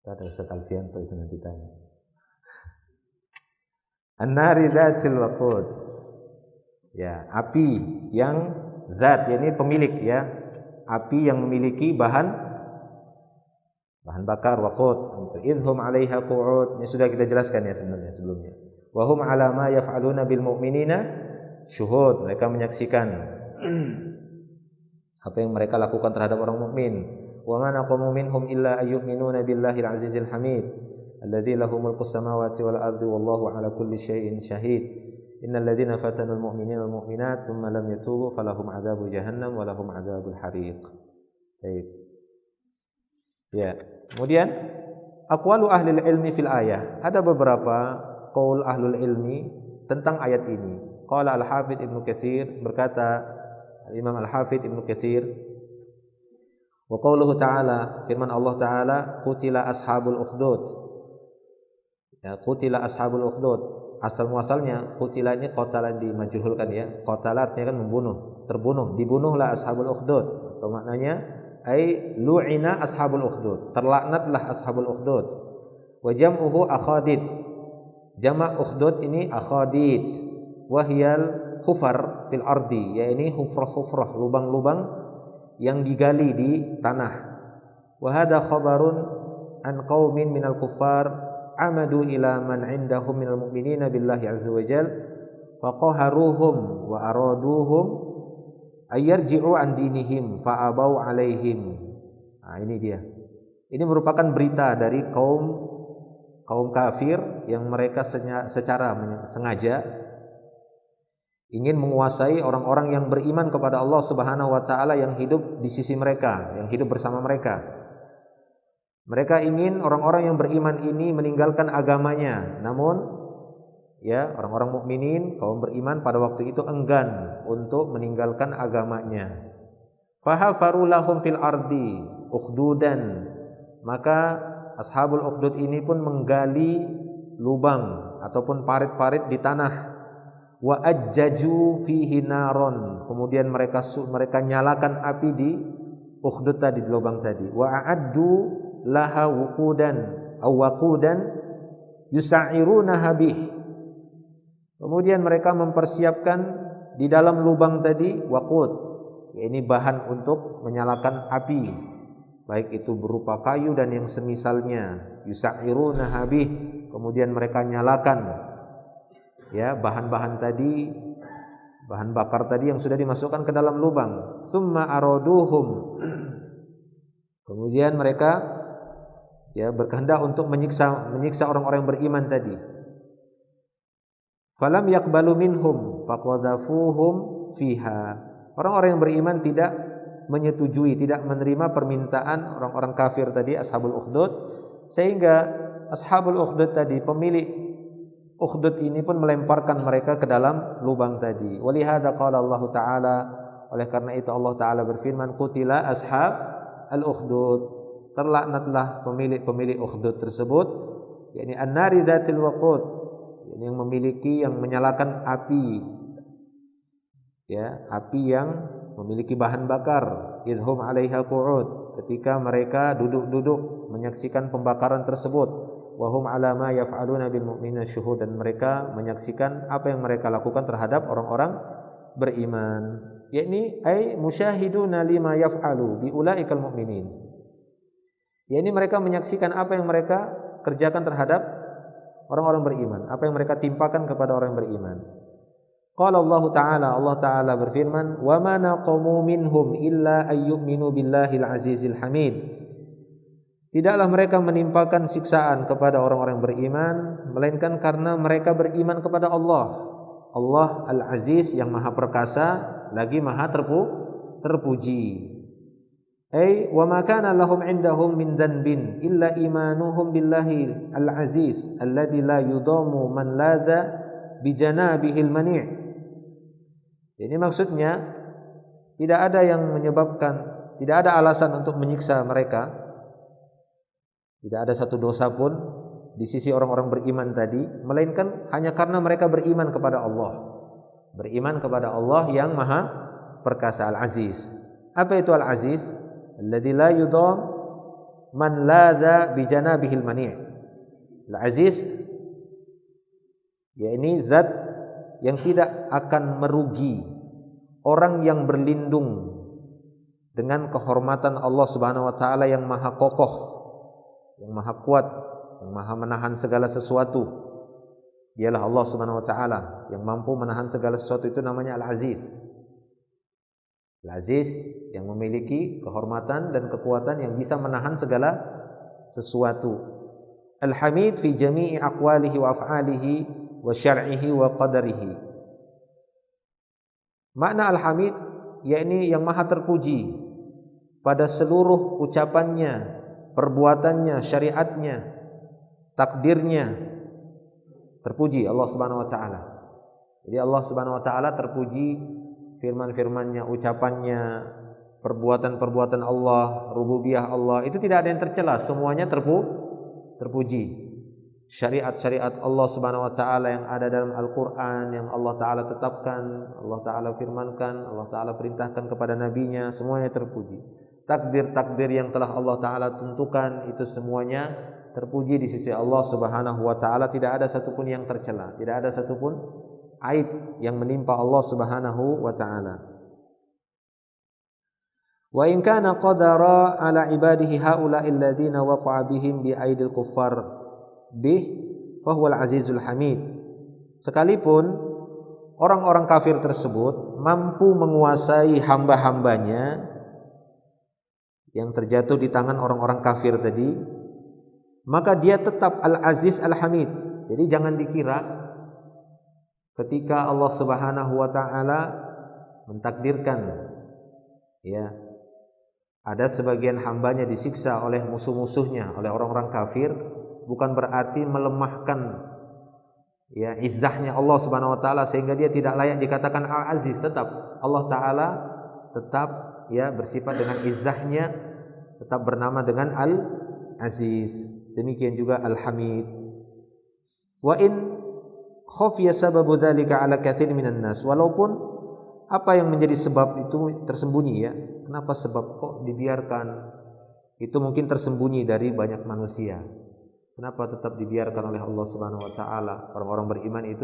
Ada Ustaz Alfianto itu nanti tanya. An-nari dzatil waqud. Ya, api yang zat, yakni pemilik ya. Api yang memiliki bahan bakar, waqud. Idhum 'alaiha qu'ud. Ini sudah kita jelaskan ya sebenarnya sebelumnya. Wa hum 'ala ma yaf'aluna bil mu'minina syuhud. Mereka menyaksikan apa yang mereka lakukan terhadap orang mukmin. Wa ma naqamu minhum illa ayyu'minuna billahi al-'azizil hamid alladzi lahu mulku samawati wal ardi wallahu 'ala kulli syai'in syahid. Innal ladzina fatanul mu'minina wal mu'minat tsumma lam yatubu falahum 'adzabu jahannam wa lahum 'adzabul hariq. Baik. Ya. Kemudian aqwalu ahlil ilmi fil ayah. Ada beberapa qaul ahlul ilmi tentang ayat ini. Qala al-Hafidz Ibnu Katsir, berkata Imam al-Hafidz Ibnu Katsir, wa qauluhu ta'ala, firman Allah taala, qutila ashabul ukhdud. Ya, qutila ashabul ukhdud. Asal muasalnya qutila ini qatala dimajhulkan ya. Qatala artinya kan membunuh, terbunuh, dibunuhlah ashabul ukhdud. Atau maknanya ai lu'ina ashabul ukhdud, terlaknatlah ashabul ukhdud. Wa jam'uhu akhadid. Jama' ukhdud ini akhadid. Wahyal hufar fil ardi, yakni hufrah-hufrah, lubang-lubang yang digali di tanah. Wa hadha khabarun an qaumin minal kuffar amadu ila man indahum minal mu'minina billahi azza wa jal faqaharuhum wa araduhum ayarji'u an dinihim fa abau alaihim. Ini dia. Ini merupakan berita dari kaum kafir yang mereka secara sengaja ingin menguasai orang-orang yang beriman kepada Allah Subhanahu wa taala yang hidup di sisi mereka, yang hidup bersama mereka. Mereka ingin orang-orang yang beriman ini meninggalkan agamanya. Namun ya, orang-orang mukminin, kaum beriman pada waktu itu enggan untuk meninggalkan agamanya. Fahafaru lahum fil ardi ukhdudan. Maka ashabul ukhdud ini pun menggali lubang ataupun parit-parit di tanah. Wa ajjaju fihi naron. Kemudian mereka nyalakan api di ukhdud tadi, di lubang tadi. Wa a'addu laha wuqudan aw waqudan yusairunaha bih. Kemudian mereka mempersiapkan di dalam lubang tadi waqud, yakni bahan untuk menyalakan api, baik itu berupa kayu dan yang semisalnya. Yusairunaha bih, kemudian mereka nyalakan ya bahan-bahan tadi, bahan bakar tadi yang sudah dimasukkan ke dalam lubang. Summa araduhum, kemudian mereka ya berkehendak untuk menyiksa orang-orang yang beriman tadi. Falam yaqbalu minhum faqadhafuhum fiha. Orang-orang yang beriman tidak menyetujui, tidak menerima permintaan orang-orang kafir tadi, ashabul ukhdud, sehingga ashabul ukhdud tadi, pemilik ukhdud ini pun melemparkan mereka ke dalam lubang tadi. Walihada qala Allah taala, oleh karena itu Allah taala berfirman, qutila ashab al-ukhdud, terlaknatlah pemilik ukhdud tersebut, yakni an-nari dzatil waqud, yang memiliki, yang menyalakan api, ya, api yang memiliki bahan bakar. Idhum 'alaiha qu'ud, ketika mereka duduk-duduk menyaksikan pembakaran tersebut. Wa hum 'ala ma yaf'aluna bil mu'minina syuhud, dan mereka menyaksikan apa yang mereka lakukan terhadap orang-orang beriman, yakni ay musyahiduna lima yaf'alu bi ulaikal mu'minin. yakni mereka menyaksikan apa yang mereka kerjakan terhadap orang-orang beriman, apa yang mereka timpakan kepada orang yang beriman. Qala Allah Ta'ala berfirman, "Wa ma naqamu minhum illa ayyuminu billahil azizil hamid." Tidaklah mereka menimpakan siksaan kepada orang-orang beriman, melainkan karena mereka beriman kepada Allah. Allah Al-Aziz yang Maha Perkasa, lagi Maha terpuji. Ay wa ma kana lahum indahum min dhanbin illa imanuhum billahi al-aziz alladzi la yudamu man ladza bi janabihil mani'. Ini maksudnya tidak ada yang menyebabkan, tidak ada alasan untuk menyiksa mereka. Tidak ada satu dosa pun di sisi orang-orang beriman tadi, melainkan hanya karena mereka beriman kepada Allah. Beriman kepada Allah yang Maha Perkasa, Al-Aziz. Apa itu Al-Aziz? Alladzi la yudam man ladza bi janabihil mani'. Al-Aziz yakni zat yang tidak akan merugi orang yang berlindung dengan kehormatan Allah Subhanahu wa taala yang Maha kokoh, yang Maha kuat, yang Maha menahan segala sesuatu. Dialah Allah Subhanahu wa taala yang mampu menahan segala sesuatu, itu namanya Al-Aziz. Al-Aziz yang memiliki kehormatan dan kekuatan yang bisa menahan segala sesuatu. Al-Hamid fi jami'i aqwalihi wa af'alihi wa syar'ihi wa qadarihi. Makna Al-Hamid yakni yang Maha terpuji pada seluruh ucapannya, perbuatannya, syariatnya, takdirnya. Terpuji Allah Subhanahu wa taala. Jadi Allah Subhanahu wa taala terpuji, firman-firmannya, ucapannya, perbuatan-perbuatan Allah, rububiyah Allah, itu tidak ada yang tercela, semuanya terpuji. Syariat-syariat Allah Subhanahu wa taala yang ada dalam Al-Qur'an, yang Allah taala tetapkan, Allah taala firmankan, Allah taala perintahkan kepada nabinya, semuanya terpuji. Takdir-takdir yang telah Allah taala tentukan, itu semuanya terpuji di sisi Allah Subhanahu wa taala, tidak ada satupun yang tercela, tidak ada satupun aib yang menimpa Allah Subhanahu wa taala. Wa in kana qadara ala ibadihi haula'i alladziina waqa'a bihim bi aidil kuffar bih fa huwal azizul hamid. Sekalipun orang-orang kafir tersebut mampu menguasai hamba-hambanya yang terjatuh di tangan orang-orang kafir tadi, maka dia tetap Al-Aziz Al-Hamid. Jadi jangan dikira ketika Allah Subhanahu wa taala mentakdirkan ya ada sebagian hambanya disiksa oleh musuh-musuhnya, oleh orang-orang kafir, bukan berarti melemahkan ya izzahnya Allah Subhanahu wa taala sehingga dia tidak layak dikatakan Al-Aziz. Tetap Allah taala tetap ya bersifat dengan izzahnya, tetap bernama dengan Al-Aziz. Demikian juga Al-Hamid. Wa in khafiya sababu dzalika ala katsir minan nas, walaupun apa yang menjadi sebab itu tersembunyi ya. Kenapa sebab kok dibiarkan? Itu mungkin tersembunyi dari banyak manusia. Kenapa tetap dibiarkan oleh Allah Subhanahu wa taala? Orang-orang beriman itu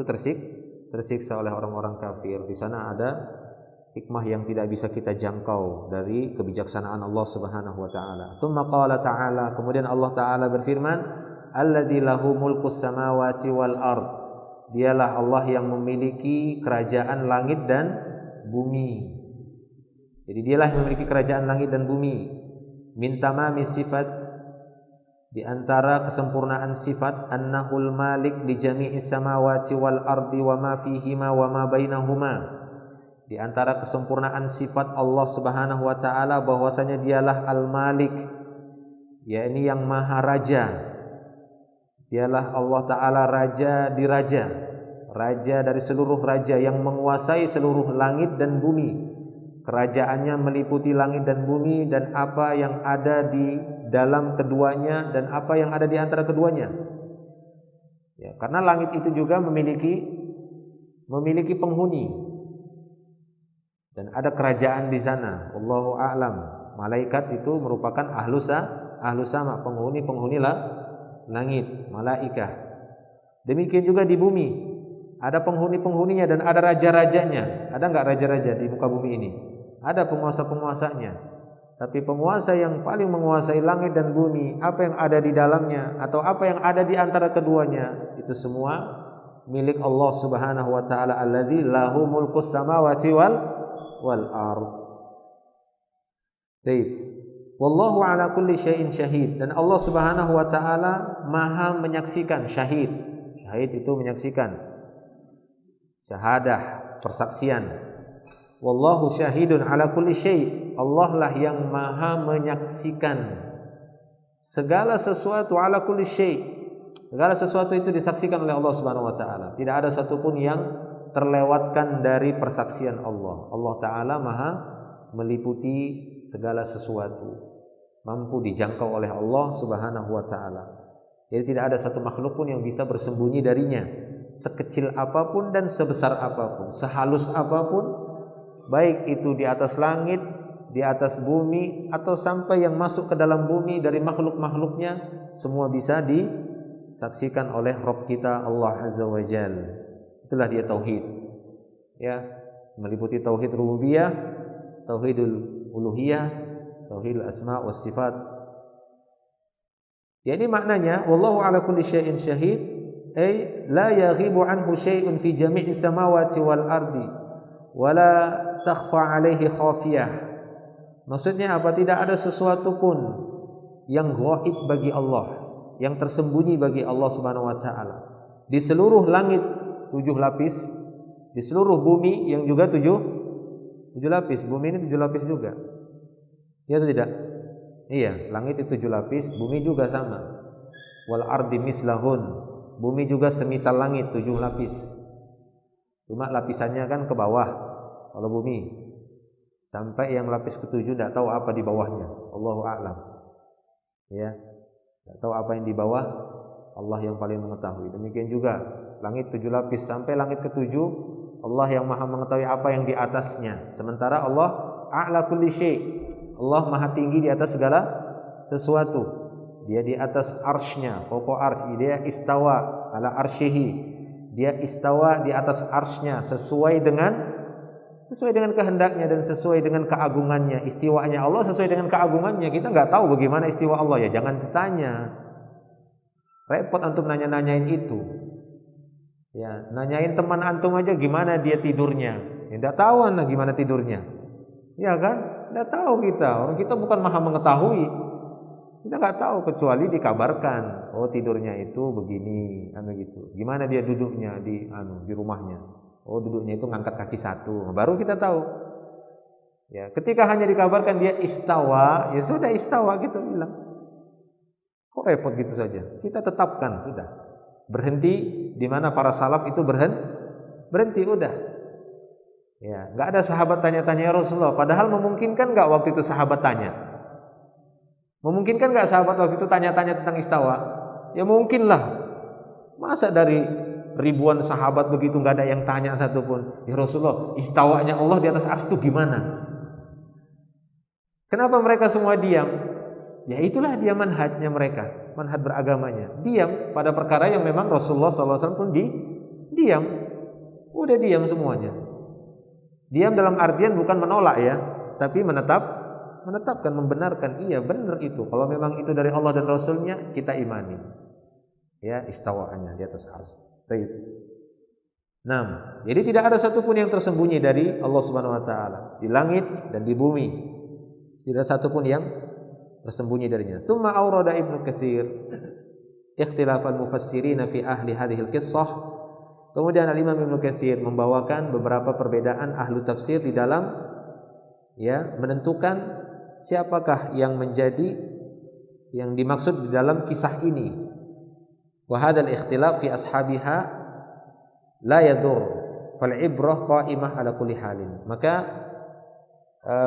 tersiksa oleh orang-orang kafir. Di sana ada hikmah yang tidak bisa kita jangkau dari kebijaksanaan Allah Subhanahu wa taala. Tsumma qala ta'ala, kemudian Allah taala berfirman, "Alladzi lahu mulkus samawati wal ard." Dialah Allah yang memiliki kerajaan langit dan bumi. Jadi dialah yang memiliki kerajaan langit dan bumi. Min tamami sifat, di antara kesempurnaan sifat, annahul malik li jami'is samawati wal ardi wa ma fihima wa ma bainahuma. Di antara kesempurnaan sifat Allah Subhanahu wa taala bahwasanya dialah Al-Malik, yakni yang maha raja. Dialah Allah taala raja di raja, raja dari seluruh raja yang menguasai seluruh langit dan bumi. Kerajaannya meliputi langit dan bumi dan apa yang ada di dalam keduanya dan apa yang ada di antara keduanya. Ya, karena langit itu juga memiliki penghuni dan ada kerajaan di sana. Wallahu a'lam. Malaikat itu merupakan ahlu sama, penghuni langit, malaikah. Demikian juga di bumi. Ada penghuni-penghuninya dan ada raja-rajanya. Ada enggak raja-raja di muka bumi ini? Ada penguasa-penguasanya. Tapi penguasa yang paling menguasai langit dan bumi, apa yang ada di dalamnya atau apa yang ada di antara keduanya, itu semua milik Allah Subhanahu wa taala, alladzi lahu mulkus samawati wal ard. Baik. Wallahu ala kulli syai'in syahid, dan Allah Subhanahu wa taala Maha menyaksikan, syahid. Syahid itu menyaksikan. Syahadah, persaksian. Wallahu syahidun ala kulli syai'. Allah lah yang maha menyaksikan segala sesuatu, ala kulli syai'. Segala sesuatu itu disaksikan oleh Allah Subhanahu wa taala. Tidak ada satupun yang terlewatkan dari persaksian Allah. Allah taala maha meliputi segala sesuatu, mampu dijangkau oleh Allah Subhanahu wa taala. Jadi tidak ada satu makhluk pun yang bisa bersembunyi darinya. Sekecil apapun dan sebesar apapun, sehalus apapun, baik itu di atas langit, di atas bumi, atau sampai yang masuk ke dalam bumi dari makhluk-makhluknya, semua bisa disaksikan oleh Rabb kita Allah Azza wa Jalla. Itulah dia tauhid. Ya, meliputi tauhid rububiyah, tauhidul uluhiyah, tauhidul asma was sifat. Jadi maknanya wallahu ala kulli syai'in syahid, ay la yaghibu anhu syai'un fi jami'is samawati wal ardi wala takhfa alaihi khafiyah. Maksudnya apa? Tidak ada sesuatu pun yang ghaib bagi Allah, yang tersembunyi bagi Allah Subhanahu wa taala. Di seluruh langit 7 lapis, di seluruh bumi yang juga 7 lapis. Bumi ini 7 lapis juga. Ya atau tidak? Iya, langit itu 7 lapis, bumi juga sama. Wal ardi mislahun. Bumi juga semisal langit 7 lapis. Cuma lapisannya kan ke bawah. Kalau bumi sampai yang lapis ke-7 tidak tahu apa di bawahnya. Allahu a'lam. Ya. Tidak tahu apa yang di bawah, Allah yang paling mengetahui. Demikian juga langit 7 lapis sampai langit ke-7, Allah yang maha mengetahui apa yang di atasnya. Sementara Allah a'la kulli syai'. Allah maha tinggi di atas segala sesuatu. Dia di atas arsy-Nya, fawqa arsy. Dia istawa ala arsyihi. Dia istawa di atas arsy-Nya sesuai dengan kehendaknya dan sesuai dengan keagungannya. Istiwanya Allah sesuai dengan keagungannya. Kita nggak tahu bagaimana istiwa Allah, ya jangan ditanya. Repot antum nanya-nanyain itu. Ya, nanyain teman antum aja gimana dia tidurnya. Ya enggak tahu anda gimana tidurnya. Ya kan? Tidak tahu kita. Orang kita bukan maha mengetahui. Kita nggak tahu kecuali dikabarkan. Oh tidurnya itu begini, gitu. Gimana dia duduknya di rumahnya? Oh duduknya itu ngangkat kaki satu. Baru kita tahu. Ya, ketika hanya dikabarkan dia istawa, ya sudah istawa kita bilang. Kok repot gitu saja? Kita tetapkan sudah. Berhenti di mana para salaf itu berhenti udah. Ya, nggak ada sahabat tanya-tanya ya Rasulullah. Padahal memungkinkan nggak waktu itu sahabat tanya? Memungkinkan nggak sahabat waktu itu tanya-tanya tentang istawa? Ya mungkinlah. Masa dari ribuan sahabat begitu nggak ada yang tanya satupun? Ya Rasulullah, istawanya Allah di atas arsy itu gimana? Kenapa mereka semua diam? Ya itulah dia manhajnya mereka, manhaj beragamanya. Diam pada perkara yang memang Rasulullah SAW pun diam. Udah diam semuanya. Diam dalam artian bukan menolak ya, tapi menetapkan, membenarkan. Iya benar itu. Kalau memang itu dari Allah dan Rasulnya, kita imani. Ya istawaannya di atas arsy. Baik. Nah, jadi tidak ada satupun yang tersembunyi dari Allah Subhanahu Wa Taala di langit dan di bumi. Tidak ada satupun yang tersembunyi darinya. Tsumma awrada Ibnu Katsir ikhtilafal mufassirin fi ahli hadhil qissah. Kemudian Al-Imam Ibnu Katsir membawakan beberapa perbedaan ahlu tafsir di dalam ya menentukan siapakah yang menjadi yang dimaksud di dalam kisah ini. Wa hadzal ikhtilaf fi ashabiha la yadur fal ibrah qa'imah ala kulli halin. Maka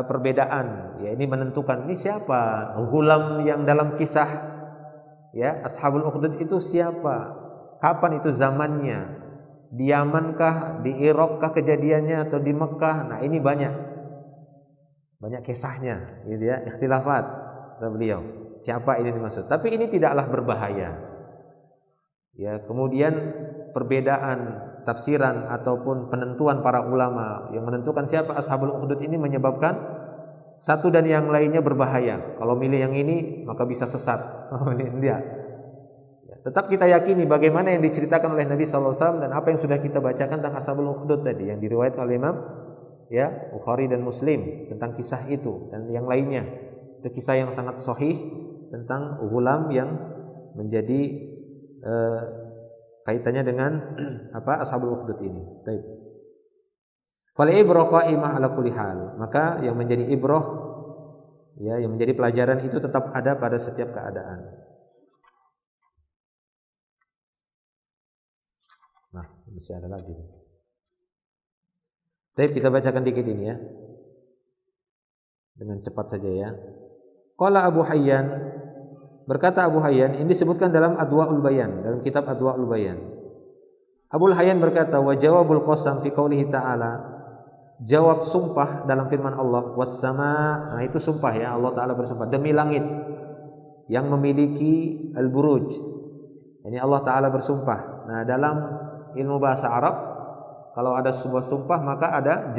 perbedaan ya ini menentukan ini siapa ghulam yang dalam kisah ya Ashabul Ukhdud itu siapa, kapan itu zamannya, di Yamankah, di Irakkah kejadiannya atau di Mekah. Nah ini banyak kisahnya gitu ya, ikhtilafat kata beliau siapa ini dimaksud. Tapi ini tidaklah berbahaya ya. Kemudian perbedaan tafsiran ataupun penentuan para ulama yang menentukan siapa Ashabul Ukhdud ini menyebabkan satu dan yang lainnya berbahaya. Kalau milih yang ini maka bisa sesat. Ini dia. Tetap kita yakini bagaimana yang diceritakan oleh Nabi SAW dan apa yang sudah kita bacakan tentang Ashabul Ukhdud tadi yang diriwayatkan oleh Imam ya Bukhari dan Muslim tentang kisah itu dan yang lainnya. Itu kisah yang sangat sahih tentang ghulam yang menjadi kaitannya dengan apa Ashabul Ukhdud ini. Baik. Fal ibrah qa'imah ala kulli hal. Maka yang menjadi ibrah ya yang menjadi pelajaran itu tetap ada pada setiap keadaan. Nah, masih ada lagi. Baik, kita bacakan dikit ini ya. Dengan cepat saja ya. Qala Abu Hayyan, berkata Abu Hayyan, ini disebutkan dalam Adwa'ul Bayan, dalam kitab Adwa'ul Bayan. Abu Hayyan berkata, wa jawabul qasam fi qoulihi ta'ala, jawab sumpah dalam firman Allah, was sama. Nah, itu sumpah ya, Allah Ta'ala bersumpah demi langit yang memiliki al-buruj. Ini Allah Ta'ala bersumpah. Nah, dalam ilmu bahasa Arab, kalau ada sebuah sumpah maka ada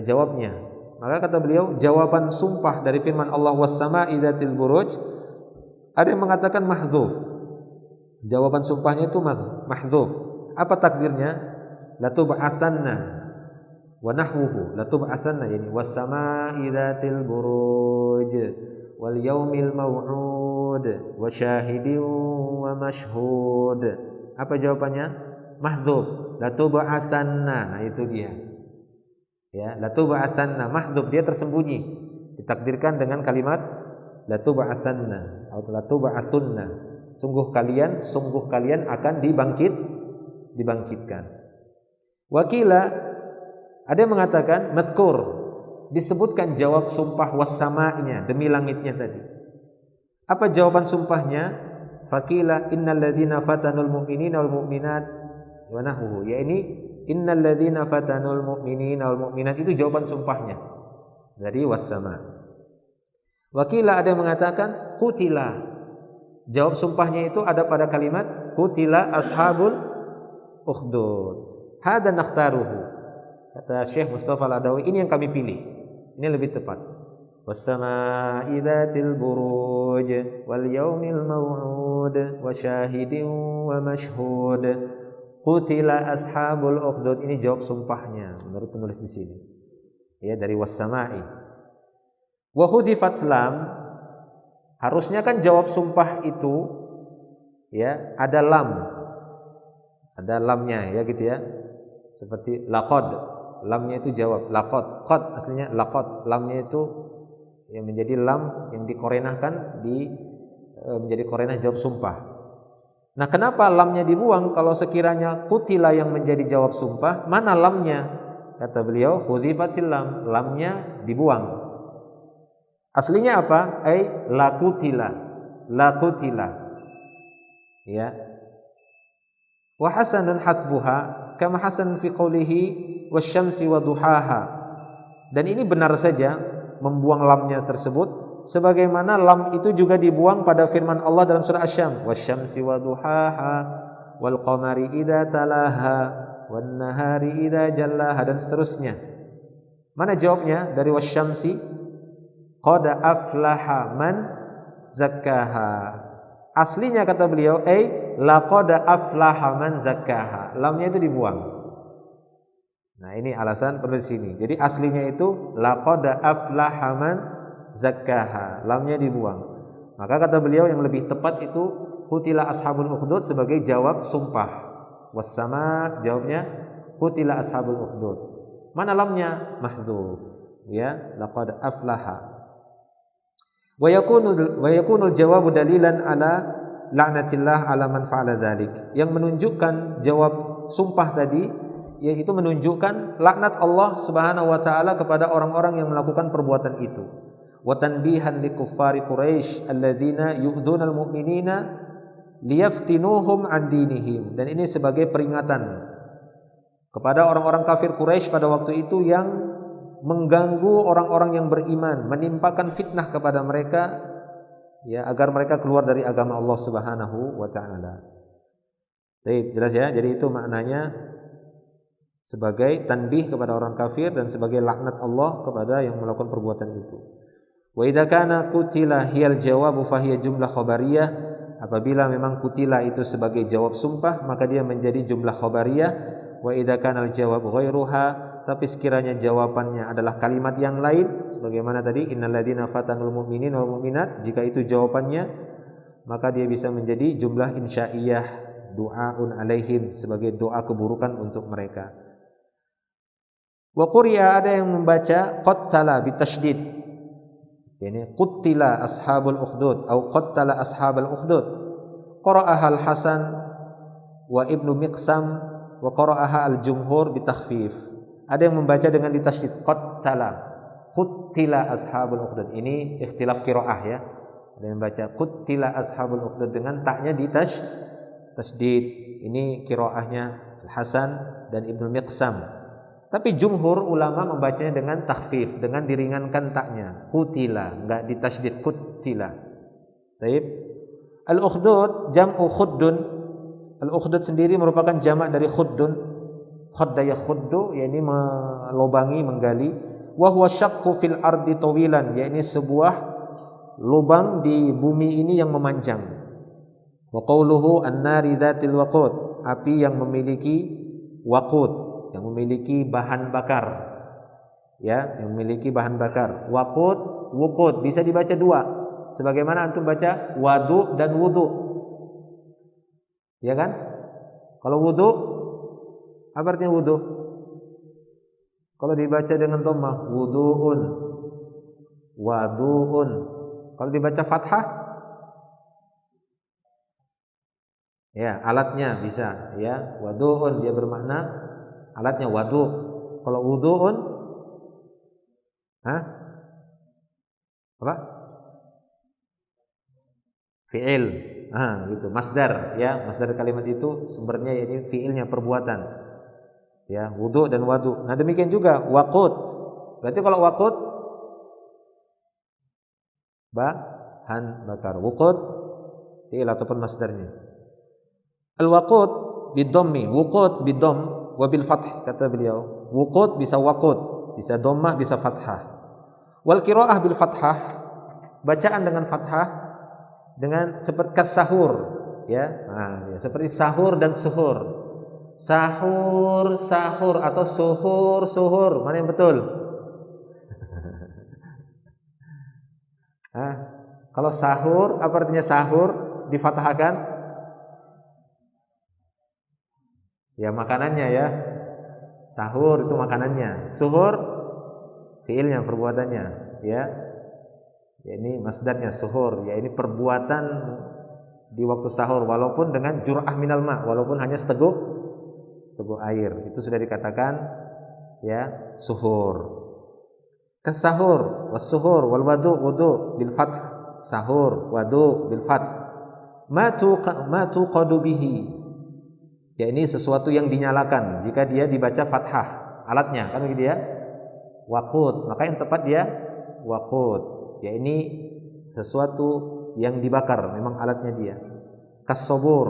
jawabnya. Maka kata beliau, jawaban sumpah dari firman Allah was sama'i dzatil buruj, ada yang mengatakan mahdzuf. Jawaban sumpahnya itu mahdzuf. Apa takdirnya? Latub'atsanna wa nahwuhu. Latub'atsanna yani was sama'i dzatil buruj wal yaumil maw'ud wa syahidin wa mashhud. Apa jawabannya? Mahdzuf. Latub'atsanna. Nah itu dia. Ya, latub'atsanna mahdzuf, dia tersembunyi. Ditakdirkan dengan kalimat latub'atsanna atau latub'atsunna. Sungguh kalian akan dibangkitkan. Wakila ada yang mengatakan mazkur, disebutkan jawab sumpah was-sama'nya demi langitnya tadi. Apa jawaban sumpahnya? Fakila innal ladzina fatanul mu'minina wal mu'minat wa nahwu. Ya ini innal ladzina fatanul mu'minina wal mu'minat itu jawaban sumpahnya dari was-sama'. Wakila ada yang mengatakan qutila. Jawab sumpahnya itu ada pada kalimat qutila ashabul ukhdud. Hada nakhtaruhu. Kata Syekh Mustafa Al-Adawi, ini yang kami pilih. Ini lebih tepat. Was-sama'i dzatil buruj wal yaumil maw'ud wa syahidin wa mashhud. Qutila ashabul ukhdud, ini jawab sumpahnya menurut penulis di sini. Ya, dari was-sama'i. Wa hudhifat lam, harusnya kan jawab sumpah itu ya ada lam. Ada lamnya ya gitu ya. Seperti laqad, lamnya itu jawab. Laqad, qad aslinya laqad, lamnya itu yang menjadi lam yang dikorenahkan menjadi korenah jawab sumpah. Nah, kenapa lamnya dibuang kalau sekiranya kutila yang menjadi jawab sumpah? Mana lamnya? Kata beliau, hudhifatil lam, lamnya dibuang. Aslinya apa? Lakutila. Lakutila. Ya. Wa hasanun hasbuha kama hasan fi qawlihi wasyamsi wa duhaha. Dan ini benar saja membuang lamnya tersebut sebagaimana lam itu juga dibuang pada firman Allah dalam surah Asy-Syams, wasyamsi wa duhaha wal qamari idza talaha wan nahari idza jallaha, dan seterusnya. Mana jawabnya dari wasyamsi? Qad aflaha man zakkaha. Aslinya kata beliau laqad aflaha man zakkaha. Lamnya itu dibuang. Nah, ini alasan penulis sini. Jadi aslinya itu laqad aflaha man zakkaha. Lamnya dibuang. Maka kata beliau yang lebih tepat itu qutila ashabul ukhdud sebagai jawab sumpah. Was-sama jawabnya qutila ashabul ukhdud. Mana lamnya? Mahdzuf. Ya, laqad aflaha. Wa yakunul jawabu dalilan ala la'natillah ala man fa'ala dzalik. Yang menunjukkan jawab sumpah tadi yaitu menunjukkan laknat Allah Subhanahu wa taala kepada orang-orang yang melakukan perbuatan itu. Wa tanbihan likuffari Quraisy alladzina yu'dzunal mu'minina liyaftinuhum an dinihim. Dan ini sebagai peringatan kepada orang-orang kafir Quraisy pada waktu itu yang mengganggu orang-orang yang beriman, menimpakan fitnah kepada mereka ya agar mereka keluar dari agama Allah Subhanahu wa taala. Baik, jelas ya. Jadi itu maknanya sebagai tanbih kepada orang kafir dan sebagai laknat Allah kepada yang melakukan perbuatan itu. Wa idza kana qutila hiyal jawabu fahiya jumlah khabariyah. Apabila memang kutila itu sebagai jawab sumpah, maka dia menjadi jumlah khabariyah. Wa idza kana al-jawab ghairuha, tapi sekiranya jawabannya adalah kalimat yang lain sebagaimana tadi innal ladzina fatanul mu'minina wal mu'minat, jika itu jawabannya maka dia bisa menjadi jumlah insya'iyah, du'aun alaihim, sebagai doa keburukan untuk mereka. Wa quri'a, ada yang membaca qattala bitasydid. Yani qutila ashabul ukhdud atau qattala ashabul ukhdud. Qara'aha al-Hasan wa Ibnu Miqsam wa qara'aha al-jumhur bitakhfif. Ada yang membaca dengan ditasydid qattala, qutila ashabul ukhdud. Ini ikhtilaf qiraah ya. Ada yang membaca qutila ashabul ukhdud dengan taknya ditasydid. Ini qiraahnya Al-Hasan dan Ibnu Miqsam. Tapi jumhur ulama membacanya dengan takhfif, dengan diringankan taknya, qutila, enggak ditasydid, qutila. Baik. Al-ukhdud jam'u khuddun. Al-ukhdud sendiri merupakan jamak dari khuddun. Khadda yakhuddu, yakni melobangi, menggali. Wa huwa syaqqu fil ardi tawilan, yakni sebuah lubang di bumi ini yang memanjang. Wa qawluhu an-nari dzatil waqud, api yang memiliki waqud, yang memiliki bahan bakar, ya, yang memiliki bahan bakar. Waqud, wuqud bisa dibaca dua, sebagaimana antum baca wadu dan wudu, ya kan? Kalau wudu, apa artinya wudu? Kalau dibaca dengan dhammah, wuduun, waduun. Kalau dibaca fathah, ya, alatnya bisa, ya, waduun dia bermakna alatnya wadu. Kalau wuduun, apa? Fi'il, gitu. Masdar, ya, masdar kalimat itu sumbernya ini fi'ilnya, perbuatan. Ya, wudu dan wadu. Nah, demikian juga waqud. Berarti kalau waqud bahan bakar. Wuqud fi'il ataupun masdarnya. Al-waqud bidhammi, wuqud bidhamm wa bil fath, kata beliau. Wuqud bisa waqud, bisa dhammah, bisa fathah. Wal qiraah bil fathah, bacaan dengan fathah, dengan seperti sahur, ya. Nah, ya, seperti sahur dan suhur. Sahur, sahur atau suhur, suhur. Mana yang betul? Hah? Kalau sahur, apa artinya sahur difathahkan? Ya makanannya ya. Sahur itu makanannya. Suhur fiilnya, perbuatannya, ya. Ya ini masdarnya suhur, ya ini perbuatan di waktu sahur walaupun dengan jur'ah minal ma, walaupun hanya seteguk air. Itu sudah dikatakan ya suhur. Kasahur, was-suhur wal wudu bil fath. Sahur, wudu bil fath. Ma tuqadu bihi. Ya ini sesuatu yang dinyalakan jika dia dibaca fathah alatnya, kan begitu ya. Waqud, maka yang tepat dia waqud. Ya ini sesuatu yang dibakar, memang alatnya dia. Kas-sabur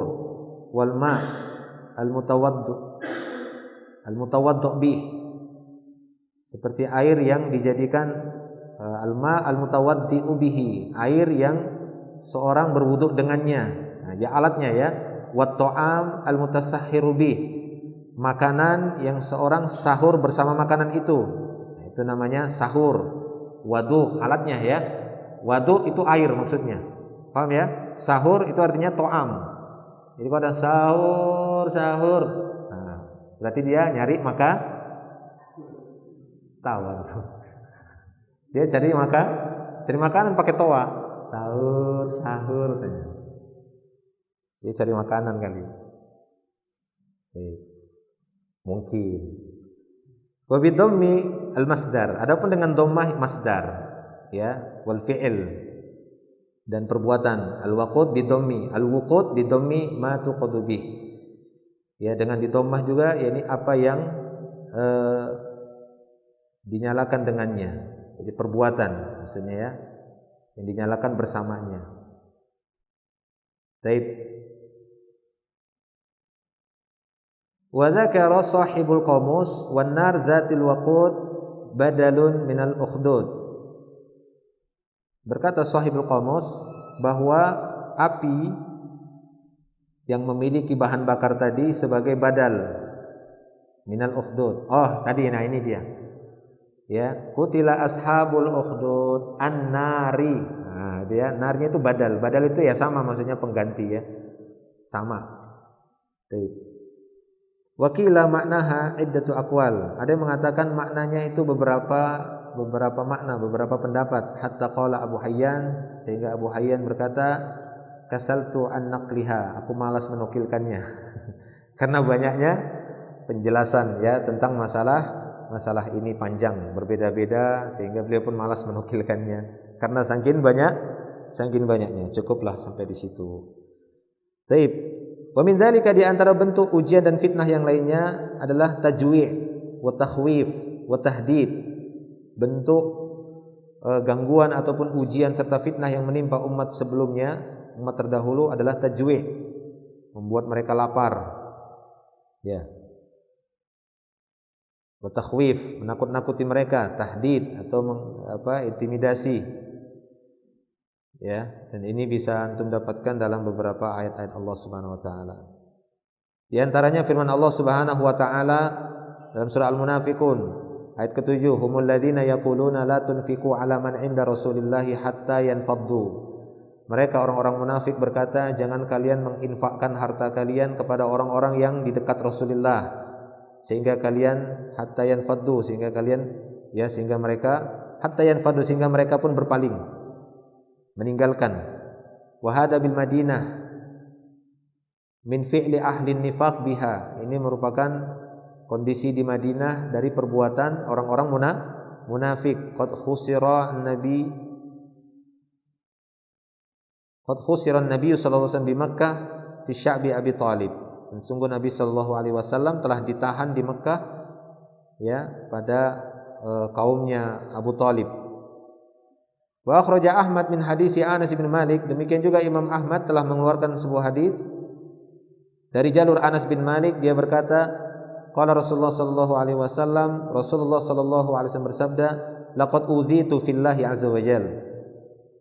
wal ma al-mutawaddu bih. Seperti air yang dijadikan al-ma al-mutawaddi'u bihi, air yang seorang berwudu dengannya. Nah, ya alatnya ya. Wat ta'am al-mutasahhiru bih, makanan yang seorang sahur bersama makanan itu. Nah, itu namanya sahur. Wadu alatnya ya. Wadu itu air maksudnya. Paham ya? Sahur itu artinya ta'am. Jadi pada sahur. Nah, berarti dia nyari maka tawa. Dia cari makanan pakai toa. Sahur. Dia cari makanan kali. Mungkin. Wa bi dhammi al-masdar. Adapun dengan dhammah masdar, ya, wal fi'il dan perbuatan. Al-waqud bi dhammi, al-wuqud bi dhammi ma tuqadu bih. Ya, dengan di dhammah juga, yakni apa yang dinyalakan dengannya. Jadi perbuatan maksudnya ya, yang dinyalakan bersamanya. Taib. Wa dzakara sahibul qamus wan nar dzatil waqud badalun minal ukhdud. Berkata sahibul qamus bahwa api yang memiliki bahan bakar tadi sebagai badal minal ukhdud. Oh, tadi nah ini dia. Ya, kutila ashabul ukhdud an-nari. Nah, dia narnya itu badal. Badal itu ya sama, maksudnya pengganti ya. Sama. Baik. Wakila maknaha iddatu aqwal. Ada yang mengatakan maknanya itu beberapa makna, beberapa pendapat. Hatta qala Abu Hayyan, sehingga Abu Hayyan berkata, kasaltu an naqliha. Aku malas menukilkannya. Karena banyaknya penjelasan ya tentang masalah ini panjang, berbeda-beda, sehingga beliau pun malas menukilkannya karena saking banyaknya. Cukuplah sampai di situ. Baik. Wa min dzalika, di antara bentuk ujian dan fitnah yang lainnya adalah tajwi' wa takhwif wa tahdid. Bentuk gangguan ataupun ujian serta fitnah yang menimpa umat sebelumnya, umat terdahulu adalah tajwi', membuat mereka lapar. Ya. Wa takhwif, menakut-nakuti mereka, tahdid atau intimidasi. Ya, dan ini bisa antum dapatkan dalam beberapa ayat-ayat Allah Subhanahu wa taala. Di antaranya firman Allah Subhanahu wa taala dalam surah Al-Munafiqun ayat ke-7, humul ladzina yaquluna la tunfiqu 'ala man 'inda Rasulillahi hatta yanfaddu. Mereka orang-orang munafik berkata, jangan kalian menginfakkan harta kalian kepada orang-orang yang di dekat Rasulullah sehingga kalian hatta yanfaddu, sehingga mereka pun berpaling, meninggalkan. Wa hada bil Madinah min fi'li ahli nifaq biha. Ini merupakan kondisi di Madinah dari perbuatan orang-orang munafik. Qad khusira an-nabi sallallahu alaihi wasallam di Makkah fi sya'bi Abi Thalib. Dan sungguh Nabi sallallahu alaihi wasallam telah ditahan di Makkah ya pada kaumnya Abu Thalib. Wa akhraja Ahmad min hadisi Anas bin Malik. Demikian juga Imam Ahmad telah mengeluarkan sebuah hadis dari jalur Anas bin Malik. Dia berkata, qala Rasulullah sallallahu alaihi wasallam, Rasulullah sallallahu alaihi wasallam bersabda, laqad uzitu fillahi azza wajalla.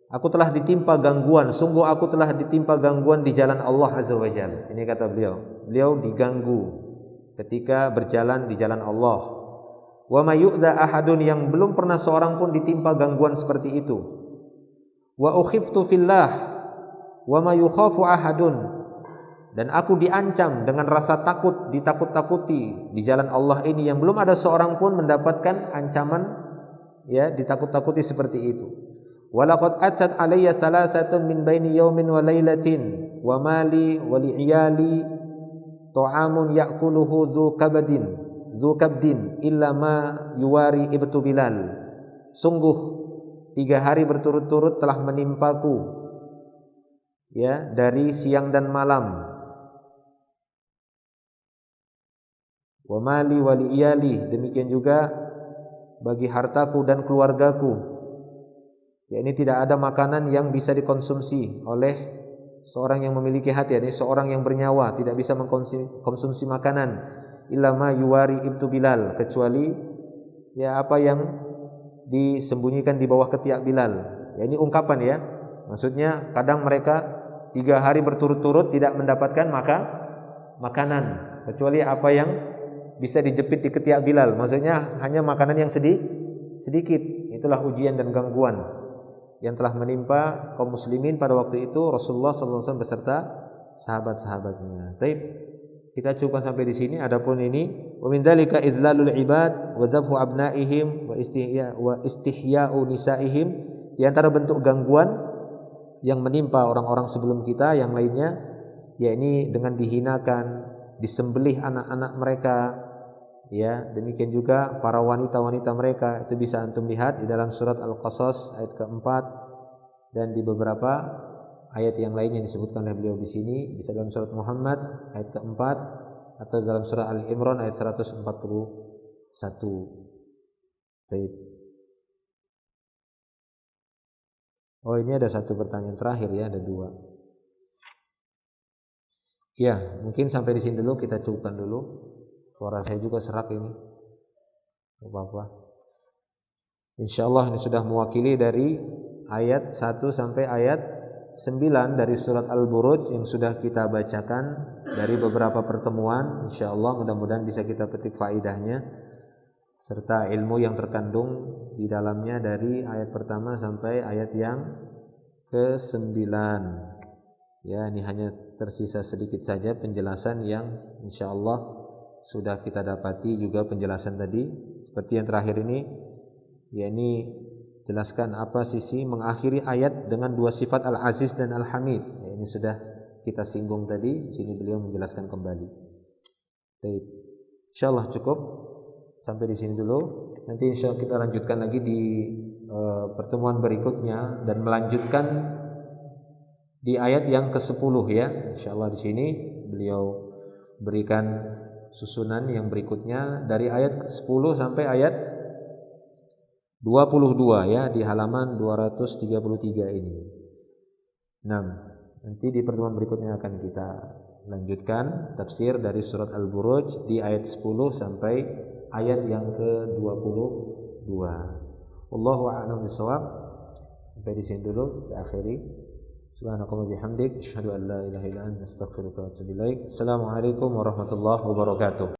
Aku telah ditimpa gangguan, sungguh aku telah ditimpa gangguan di jalan Allah azza wajalla. Ini kata beliau. Beliau diganggu ketika berjalan di jalan Allah. Wa may yu'dha ahadun, yang belum pernah seorang pun ditimpa gangguan seperti itu. wa ukhiftu fillah wa ma yukhafu ahadun, dan aku diancam dengan rasa takut, ditakut-takuti di jalan Allah ini yang belum ada seorang pun mendapatkan ancaman, ya, ditakut-takuti seperti itu. Walaqad atat alayya thalathatun min baini yawmin wa lailatin wa mali wa li'iyali ta'amun ya'kuluhu dzu kabdin illa ma yuwari ibtu Bilal. Sungguh 3 hari berturut-turut telah menimpaku, ya, dari siang dan malam. Wa mali wa li'iyali, demikian juga bagi hartaku dan keluargaku. Ya, ini tidak ada makanan yang bisa dikonsumsi oleh seorang yang memiliki hati, ini seorang yang bernyawa tidak bisa mengkonsumsi makanan illa ma yuwari ibtu Bilal, kecuali, ya, apa yang disembunyikan di bawah ketiak Bilal. Ya, ini ungkapan, ya. Maksudnya kadang mereka 3 hari berturut-turut tidak mendapatkan makanan kecuali apa yang bisa dijepit di ketiak Bilal. Maksudnya hanya makanan yang sedikit. Itulah ujian dan gangguan yang telah menimpa kaum muslimin pada waktu itu, Rasulullah SAW beserta sahabat-sahabatnya. Baik, kita cukupkan sampai di sini. Adapun ini, wa min dzalika idlalul ibad wa dzabhu abnaihim wa istihya'u nisaihim, di antara bentuk gangguan yang menimpa orang-orang sebelum kita yang lainnya, yakni dengan dihinakan, disembelih anak-anak mereka, ya, demikian juga para wanita-wanita mereka. Itu bisa antum lihat di dalam surat Al-Qasas ayat keempat dan di beberapa ayat yang lain yang disebutkan oleh beliau di sini. Bisa dalam surat Muhammad ayat keempat atau dalam surah Al-Imran ayat 141. Baik. Oh, ini ada satu pertanyaan terakhir, ya, ada 2. Ya, mungkin sampai di sini dulu, kita cukupkan dulu. Suara saya juga serak ini. Tidak apa-apa. Insyaallah ini sudah mewakili dari ayat 1 sampai ayat 9 dari surat Al-Buruj yang sudah kita bacakan dari beberapa pertemuan. Insyaallah mudah-mudahan bisa kita petik faidahnya serta ilmu yang terkandung di dalamnya dari ayat pertama sampai ayat yang ke-9. Ya, ini hanya tersisa sedikit saja penjelasan yang insyaallah sudah kita dapati juga penjelasan tadi. Seperti yang terakhir ini, yakni jelaskan apa sisi mengakhiri ayat dengan 2 sifat Al-Aziz dan Al-Hamid. Ya, ini sudah kita singgung tadi. Di sini beliau menjelaskan kembali. Baik. Insyaallah cukup sampai di sini dulu. Nanti insyaallah kita lanjutkan lagi di pertemuan berikutnya dan melanjutkan di ayat yang ke-10, ya. Insyaallah di sini beliau berikan susunan yang berikutnya dari ayat 10 sampai ayat 22, ya, di halaman 233 ini. Nah, nanti di pertemuan berikutnya akan kita lanjutkan tafsir dari surat Al-Buruj di ayat 10 sampai ayat yang ke-22. Wallahu a'lam bishawab. Sampai di sini dulu, kita akhiri. Subhanakallah bihamdik, asyhadu an la ilaha illa anta, astaghfiruka wa atubu ilaik. Assalamualaikum warahmatullahi wabarakatuh.